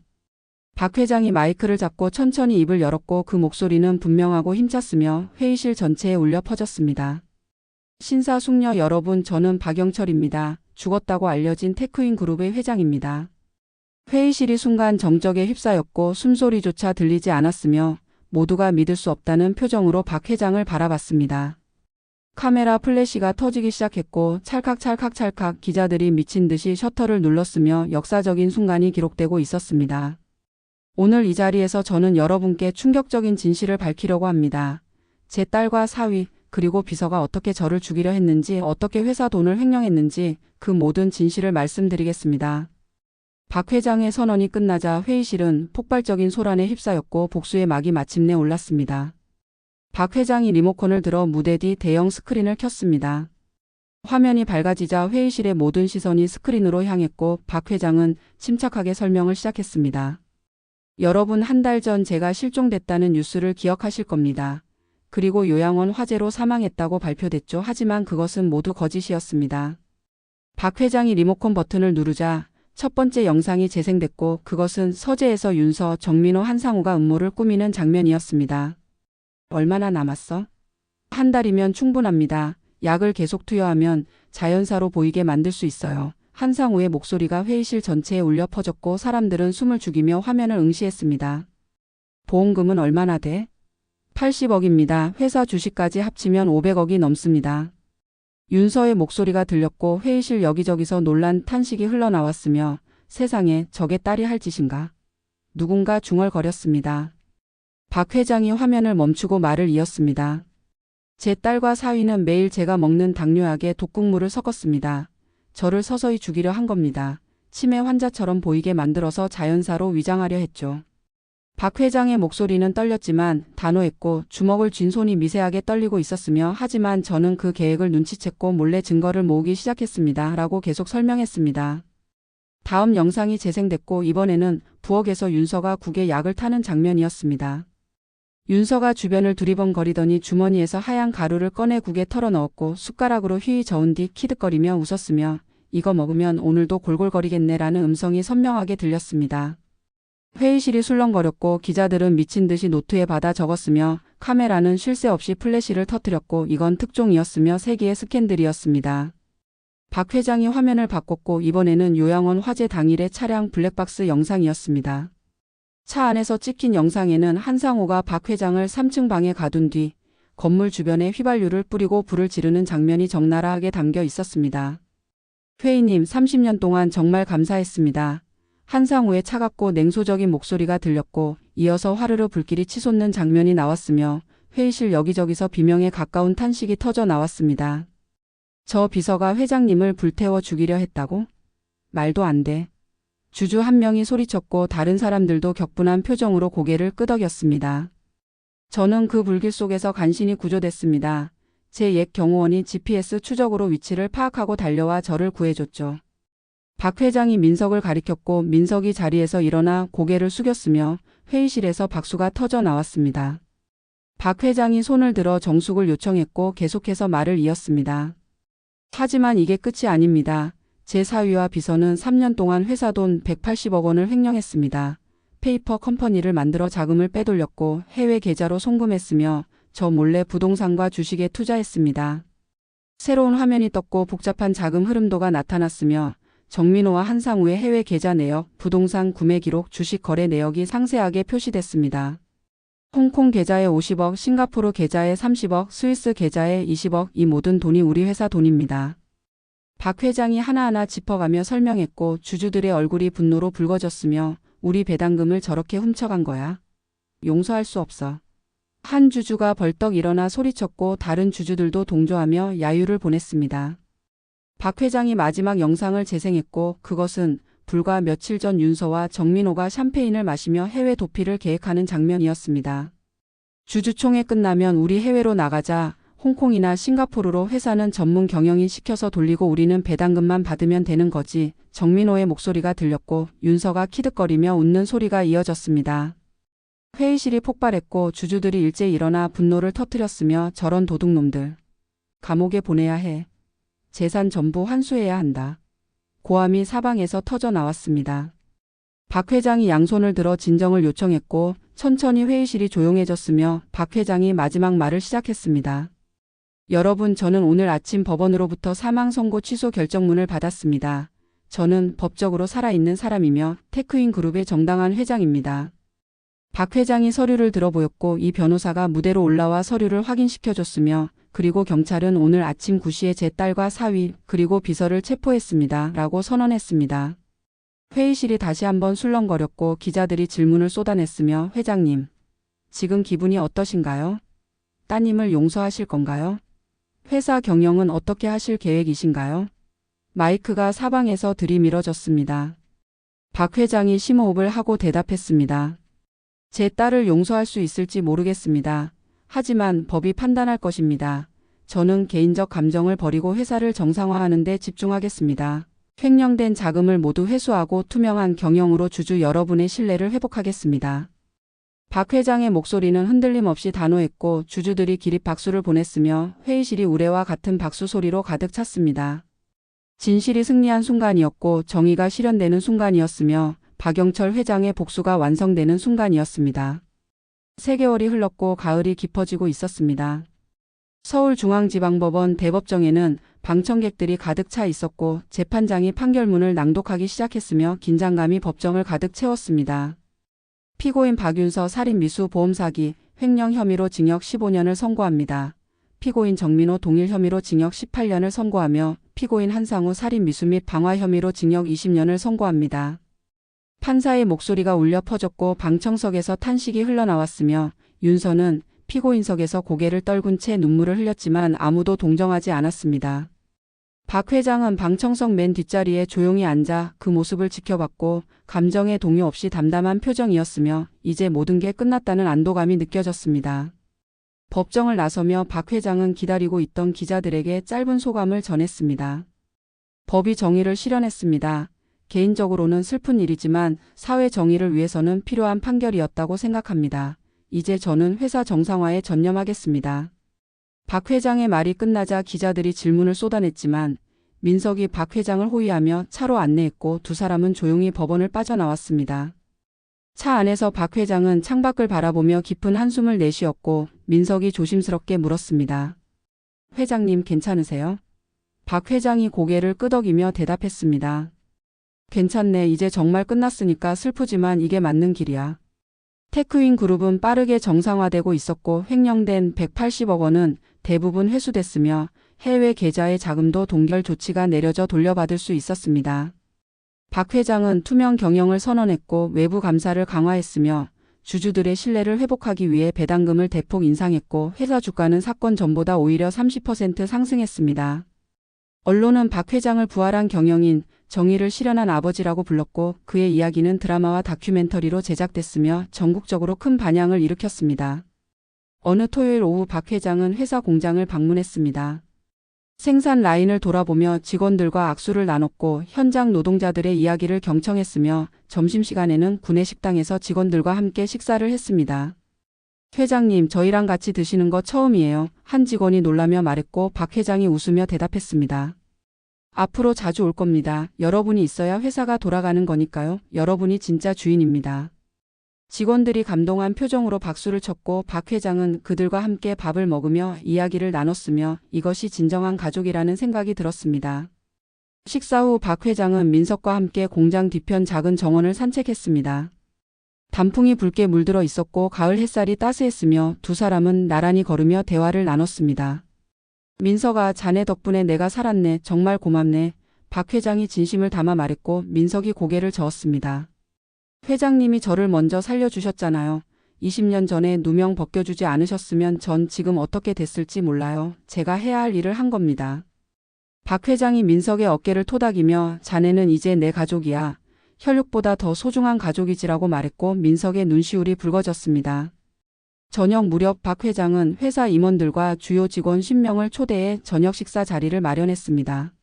박 회장이 마이크를 잡고 천천히 입을 열었고 그 목소리는 분명하고 힘찼으며 회의실 전체에 울려 퍼졌습니다. 신사숙녀 여러분, 저는 박영철입니다. 죽었다고 알려진 테크윈그룹의 회장입니다. 회의실이 순간 정적에 휩싸였고 숨소리조차 들리지 않았으며 모두가 믿을 수 없다는 표정으로 박 회장을 바라봤습니다. 카메라 플래시가 터지기 시작했고 찰칵 기자들이 미친 듯이 셔터를 눌렀으며 역사적인 순간이 기록되고 있었습니다. 오늘 이 자리에서 저는 여러분께 충격적인 진실을 밝히려고 합니다. 제 딸과 사위 그리고 비서가 어떻게 저를 죽이려 했는지, 어떻게 회사 돈을 횡령했는지 그 모든 진실을 말씀드리겠습니다. 박 회장의 선언이 끝나자 회의실은 폭발적인 소란에 휩싸였고 복수의 막이 마침내 올랐습니다. 박 회장이 리모컨을 들어 무대 뒤 대형 스크린을 켰습니다. 화면이 밝아지자 회의실의 모든 시선이 스크린으로 향했고 박 회장은 침착하게 설명을 시작했습니다. 여러분, 한 달 전 제가 실종됐다는 뉴스를 기억하실 겁니다. 그리고 요양원 화재로 사망했다고 발표됐죠. 하지만 그것은 모두 거짓이었습니다. 박 회장이 리모컨 버튼을 누르자 첫 번째 영상이 재생됐고 그것은 서재에서 윤서, 정민호, 한상우가 음모를 꾸미는 장면이었습니다. 얼마나 남았어? 한 달이면 충분합니다. 약을 계속 투여하면 자연사로 보이게 만들 수 있어요. 한상우의 목소리가 회의실 전체에 울려 퍼졌고 사람들은 숨을 죽이며 화면을 응시했습니다. 보험금은 얼마나 돼? 80억입니다. 회사 주식까지 합치면 500억이 넘습니다. 윤서의 목소리가 들렸고 회의실 여기저기서 놀란 탄식이 흘러나왔으며 세상에 저게 딸이 할 짓인가? 누군가 중얼거렸습니다. 박 회장이 화면을 멈추고 말을 이었습니다. 제 딸과 사위는 매일 제가 먹는 당뇨약에 독국물을 섞었습니다. 저를 서서히 죽이려 한 겁니다. 치매 환자처럼 보이게 만들어서 자연사로 위장하려 했죠. 박 회장의 목소리는 떨렸지만 단호했고 주먹을 쥔 손이 미세하게 떨리고 있었으며 하지만 저는 그 계획을 눈치챘고 몰래 증거를 모으기 시작했습니다. 라고 계속 설명했습니다. 다음 영상이 재생됐고 이번에는 부엌에서 윤서가 국에 약을 타는 장면이었습니다. 윤서가 주변을 두리번거리더니 주머니에서 하얀 가루를 꺼내 국에 털어 넣었고 숟가락으로 휘휘 저은 뒤 키득거리며 웃었으며 이거 먹으면 오늘도 골골거리겠네라는 음성이 선명하게 들렸습니다. 회의실이 술렁거렸고 기자들은 미친 듯이 노트에 받아 적었으며 카메라는 쉴 새 없이 플래시를 터뜨렸고 이건 특종이었으며 세기의 스캔들이었습니다. 박 회장이 화면을 바꿨고 이번에는 요양원 화재 당일의 차량 블랙박스 영상이었습니다. 차 안에서 찍힌 영상에는 한상호가 박 회장을 3층 방에 가둔 뒤 건물 주변에 휘발유를 뿌리고 불을 지르는 장면이 적나라하게 담겨 있었습니다. 회의님 30년 동안 정말 감사했습니다. 한상호의 차갑고 냉소적인 목소리가 들렸고 이어서 화르르 불길이 치솟는 장면이 나왔으며 회의실 여기저기서 비명에 가까운 탄식이 터져 나왔습니다. 저 비서가 회장님을 불태워 죽이려 했다고? 말도 안 돼. 주주 한 명이 소리쳤고 다른 사람들도 격분한 표정으로 고개를 끄덕였습니다. 저는 그 불길 속에서 간신히 구조됐습니다. 제 옛 경호원이 GPS 추적으로 위치를 파악하고 달려와 저를 구해줬죠. 박 회장이 민석을 가리켰고 민석이 자리에서 일어나 고개를 숙였으며 회의실에서 박수가 터져 나왔습니다. 박 회장이 손을 들어 정숙을 요청했고 계속해서 말을 이었습니다. 하지만 이게 끝이 아닙니다. 제 사위와 비서는 3년 동안 회사 돈 180억 원을 횡령했습니다. 페이퍼 컴퍼니를 만들어 자금을 빼돌렸고 해외 계좌로 송금했으며 저 몰래 부동산과 주식에 투자했습니다. 새로운 화면이 떴고 복잡한 자금 흐름도가 나타났으며 정민호와 한상우의 해외 계좌 내역, 부동산 구매 기록, 주식 거래 내역이 상세하게 표시됐습니다. 홍콩 계좌에 50억, 싱가포르 계좌에 30억, 스위스 계좌에 20억, 이 모든 돈이 우리 회사 돈입니다. 박 회장이 하나하나 짚어가며 설명했고 주주들의 얼굴이 분노로 붉어졌으며 우리 배당금을 저렇게 훔쳐간 거야. 용서할 수 없어. 한 주주가 벌떡 일어나 소리쳤고 다른 주주들도 동조하며 야유를 보냈습니다. 박 회장이 마지막 영상을 재생했고 그것은 불과 며칠 전 윤서와 정민호가 샴페인을 마시며 해외 도피를 계획하는 장면이었습니다. 주주총회 끝나면 우리 해외로 나가자. 홍콩이나 싱가포르로 회사는 전문 경영인 시켜서 돌리고 우리는 배당금만 받으면 되는 거지. 정민호의 목소리가 들렸고 윤서가 키득거리며 웃는 소리가 이어졌습니다. 회의실이 폭발했고 주주들이 일제히 일어나 분노를 터뜨렸으며 저런 도둑놈들. 감옥에 보내야 해. 재산 전부 환수해야 한다. 고함이 사방에서 터져 나왔습니다. 박 회장이 양손을 들어 진정을 요청했고 천천히 회의실이 조용해졌으며 박 회장이 마지막 말을 시작했습니다. 여러분, 저는 오늘 아침 법원으로부터 사망 선고 취소 결정문을 받았습니다. 저는 법적으로 살아있는 사람이며 테크인 그룹의 정당한 회장입니다. 박 회장이 서류를 들어보였고 이 변호사가 무대로 올라와 서류를 확인시켜줬으며 그리고 경찰은 오늘 아침 9시에 제 딸과 사위 그리고 비서를 체포했습니다. 라고 선언했습니다. 회의실이 다시 한번 술렁거렸고 기자들이 질문을 쏟아냈으며 회장님, 지금 기분이 어떠신가요? 따님을 용서하실 건가요? 회사 경영은 어떻게 하실 계획이신가요? 마이크가 사방에서 들이밀어졌습니다. 박 회장이 심호흡을 하고 대답했습니다. 제 딸을 용서할 수 있을지 모르겠습니다. 하지만 법이 판단할 것입니다. 저는 개인적 감정을 버리고 회사를 정상화하는 데 집중하겠습니다. 횡령된 자금을 모두 회수하고 투명한 경영으로 주주 여러분의 신뢰를 회복하겠습니다. 박 회장의 목소리는 흔들림 없이 단호했고 주주들이 기립 박수를 보냈으며 회의실이 우레와 같은 박수 소리로 가득 찼습니다. 진실이 승리한 순간이었고 정의가 실현되는 순간이었으며 박영철 회장의 복수가 완성되는 순간이었습니다. 3개월이 흘렀고 가을이 깊어지고 있었습니다. 서울중앙지방법원 대법정에는 방청객들이 가득 차 있었고 재판장이 판결문을 낭독하기 시작했으며 긴장감이 법정을 가득 채웠습니다. 피고인 박윤서 살인 미수 보험 사기 횡령 혐의로 징역 15년을 선고합니다. 피고인 정민호 동일 혐의로 징역 18년을 선고하며 피고인 한상우 살인 미수 및 방화 혐의로 징역 20년을 선고합니다. 판사의 목소리가 울려 퍼졌고 방청석에서 탄식이 흘러나왔으며 윤서는 피고인석에서 고개를 떨군 채 눈물을 흘렸지만 아무도 동정하지 않았습니다. 박 회장은 방청석 맨 뒷자리에 조용히 앉아 그 모습을 지켜봤고 감정의 동요 없이 담담한 표정이었으며 이제 모든 게 끝났다는 안도감이 느껴졌습니다. 법정을 나서며 박 회장은 기다리고 있던 기자들에게 짧은 소감을 전했습니다. 법이 정의를 실현했습니다. 개인적으로는 슬픈 일이지만 사회 정의를 위해서는 필요한 판결이었다고 생각합니다. 이제 저는 회사 정상화에 전념하겠습니다. 박 회장의 말이 끝나자 기자들이 질문을 쏟아냈지만 민석이 박 회장을 호위하며 차로 안내했고 두 사람은 조용히 법원을 빠져나왔습니다. 차 안에서 박 회장은 창밖을 바라보며 깊은 한숨을 내쉬었고 민석이 조심스럽게 물었습니다. 회장님 괜찮으세요? 박 회장이 고개를 끄덕이며 대답했습니다. 괜찮네. 이제 정말 끝났으니까 슬프지만 이게 맞는 길이야. 테크윈 그룹은 빠르게 정상화되고 있었고 횡령된 180억 원은 대부분 회수됐으며 해외 계좌의 자금도 동결 조치가 내려져 돌려받을 수 있었습니다. 박 회장은 투명 경영을 선언했고 외부 감사를 강화했으며 주주들의 신뢰를 회복하기 위해 배당금을 대폭 인상했고 회사 주가는 사건 전보다 오히려 30% 상승했습니다. 언론은 박 회장을 부활한 경영인, 정의를 실현한 아버지라고 불렀고 그의 이야기는 드라마와 다큐멘터리로 제작됐으며 전국적으로 큰 반향을 일으켰습니다. 어느 토요일 오후 박 회장은 회사 공장을 방문했습니다. 생산 라인을 돌아보며 직원들과 악수를 나눴고 현장 노동자들의 이야기를 경청했으며 점심시간에는 구내식당에서 직원들과 함께 식사를 했습니다. 회장님, 저희랑 같이 드시는 거 처음이에요. 한 직원이 놀라며 말했고 박 회장이 웃으며 대답했습니다. 앞으로 자주 올 겁니다. 여러분이 있어야 회사가 돌아가는 거니까요. 여러분이 진짜 주인입니다. 직원들이 감동한 표정으로 박수를 쳤고 박 회장은 그들과 함께 밥을 먹으며 이야기를 나눴으며 이것이 진정한 가족이라는 생각이 들었습니다. 식사 후 박 회장은 민석과 함께 공장 뒤편 작은 정원을 산책했습니다. 단풍이 붉게 물들어 있었고 가을 햇살이 따스했으며 두 사람은 나란히 걸으며 대화를 나눴습니다. 민석아, 자네 덕분에 내가 살았네. 정말 고맙네. 박 회장이 진심을 담아 말했고 민석이 고개를 저었습니다. 회장님이 저를 먼저 살려주셨잖아요. 20년 전에 누명 벗겨주지 않으셨으면 전 지금 어떻게 됐을지 몰라요. 제가 해야 할 일을 한 겁니다. 박 회장이 민석의 어깨를 토닥이며 자네는 이제 내 가족이야. 혈육보다 더 소중한 가족이지라고 말했고 민석의 눈시울이 붉어졌습니다. 저녁 무렵 박 회장은 회사 임원들과 주요 직원 10명을 초대해 저녁 식사 자리를 마련했습니다.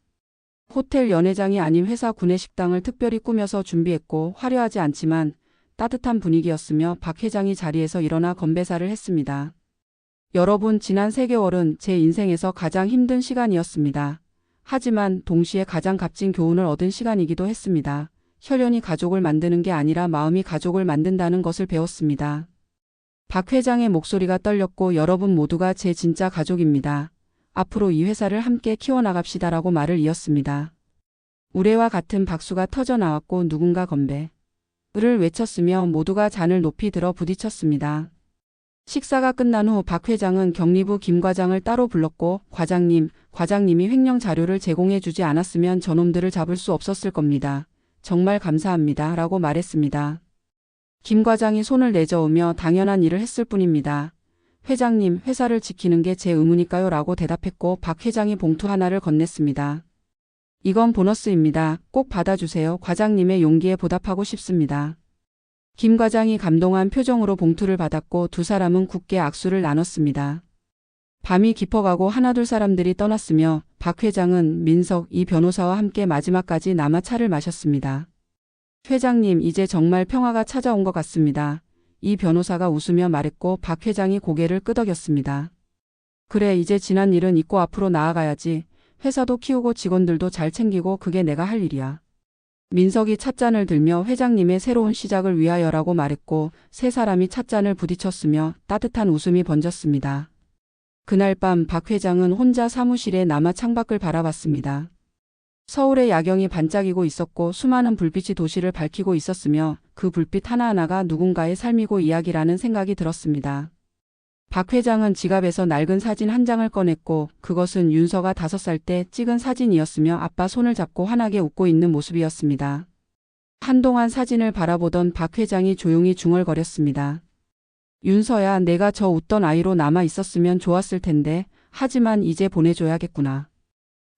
호텔 연회장이 아닌 회사 구내식당을 특별히 꾸며서 준비했고 화려하지 않지만 따뜻한 분위기였으며 박 회장이 자리에서 일어나 건배사를 했습니다. 여러분, 지난 3개월은 제 인생에서 가장 힘든 시간이었습니다. 하지만 동시에 가장 값진 교훈을 얻은 시간이기도 했습니다. 혈연이 가족을 만드는 게 아니라 마음이 가족을 만든다는 것을 배웠습니다. 박 회장의 목소리가 떨렸고 여러분 모두가 제 진짜 가족입니다. 앞으로 이 회사를 함께 키워나갑시다라고 말을 이었습니다. 우레와 같은 박수가 터져나왔고 누군가 건배를 외쳤으며 모두가 잔을 높이 들어 부딪혔습니다. 식사가 끝난 후 박 회장은 경리부 김 과장을 따로 불렀고 과장님이 횡령 자료를 제공해 주지 않았으면 저놈들을 잡을 수 없었을 겁니다. 정말 감사합니다. 라고 말했습니다. 김 과장이 손을 내저으며 당연한 일을 했을 뿐입니다. 회장님, 회사를 지키는 게 제 의무니까요. 라고 대답했고 박 회장이 봉투 하나를 건넸습니다. 이건 보너스입니다. 꼭 받아주세요. 과장님의 용기에 보답하고 싶습니다. 김 과장이 감동한 표정으로 봉투를 받았고 두 사람은 굳게 악수를 나눴습니다. 밤이 깊어가고 하나둘 사람들이 떠났으며 박 회장은 민석 이 변호사와 함께 마지막까지 남아 차를 마셨습니다. 회장님, 이제 정말 평화가 찾아온 것 같습니다. 이 변호사가 웃으며 말했고 박 회장이 고개를 끄덕였습니다. 그래, 이제 지난 일은 잊고 앞으로 나아가야지. 회사도 키우고 직원들도 잘 챙기고 그게 내가 할 일이야. 민석이 찻잔을 들며 회장님의 새로운 시작을 위하여라고 말했고 세 사람이 찻잔을 부딪혔으며 따뜻한 웃음이 번졌습니다. 그날 밤 박 회장은 혼자 사무실에 남아 창밖을 바라봤습니다. 서울의 야경이 반짝이고 있었고 수많은 불빛이 도시를 밝히고 있었으며 그 불빛 하나하나가 누군가의 삶이고 이야기라는 생각이 들었습니다. 박 회장은 지갑에서 낡은 사진 한 장을 꺼냈고 그것은 윤서가 5살 때 찍은 사진이었으며 아빠 손을 잡고 환하게 웃고 있는 모습이었습니다. 한동안 사진을 바라보던 박 회장이 조용히 중얼거렸습니다. 윤서야, 내가 저 웃던 아이로 남아 있었으면 좋았을 텐데 하지만 이제 보내줘야겠구나.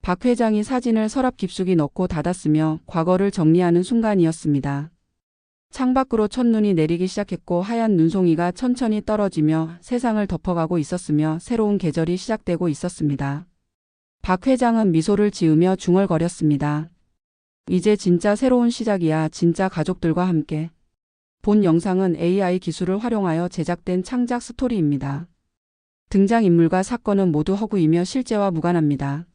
박 회장이 사진을 서랍 깊숙이 넣고 닫았으며 과거를 정리하는 순간이었습니다. 창밖으로 첫눈이 내리기 시작했고 하얀 눈송이가 천천히 떨어지며 세상을 덮어가고 있었으며 새로운 계절이 시작되고 있었습니다. 박 회장은 미소를 지으며 중얼거렸습니다. 이제 진짜 새로운 시작이야. 진짜 가족들과 함께. 본 영상은 AI 기술을 활용하여 제작된 창작 스토리입니다. 등장인물과 사건은 모두 허구이며 실제와 무관합니다.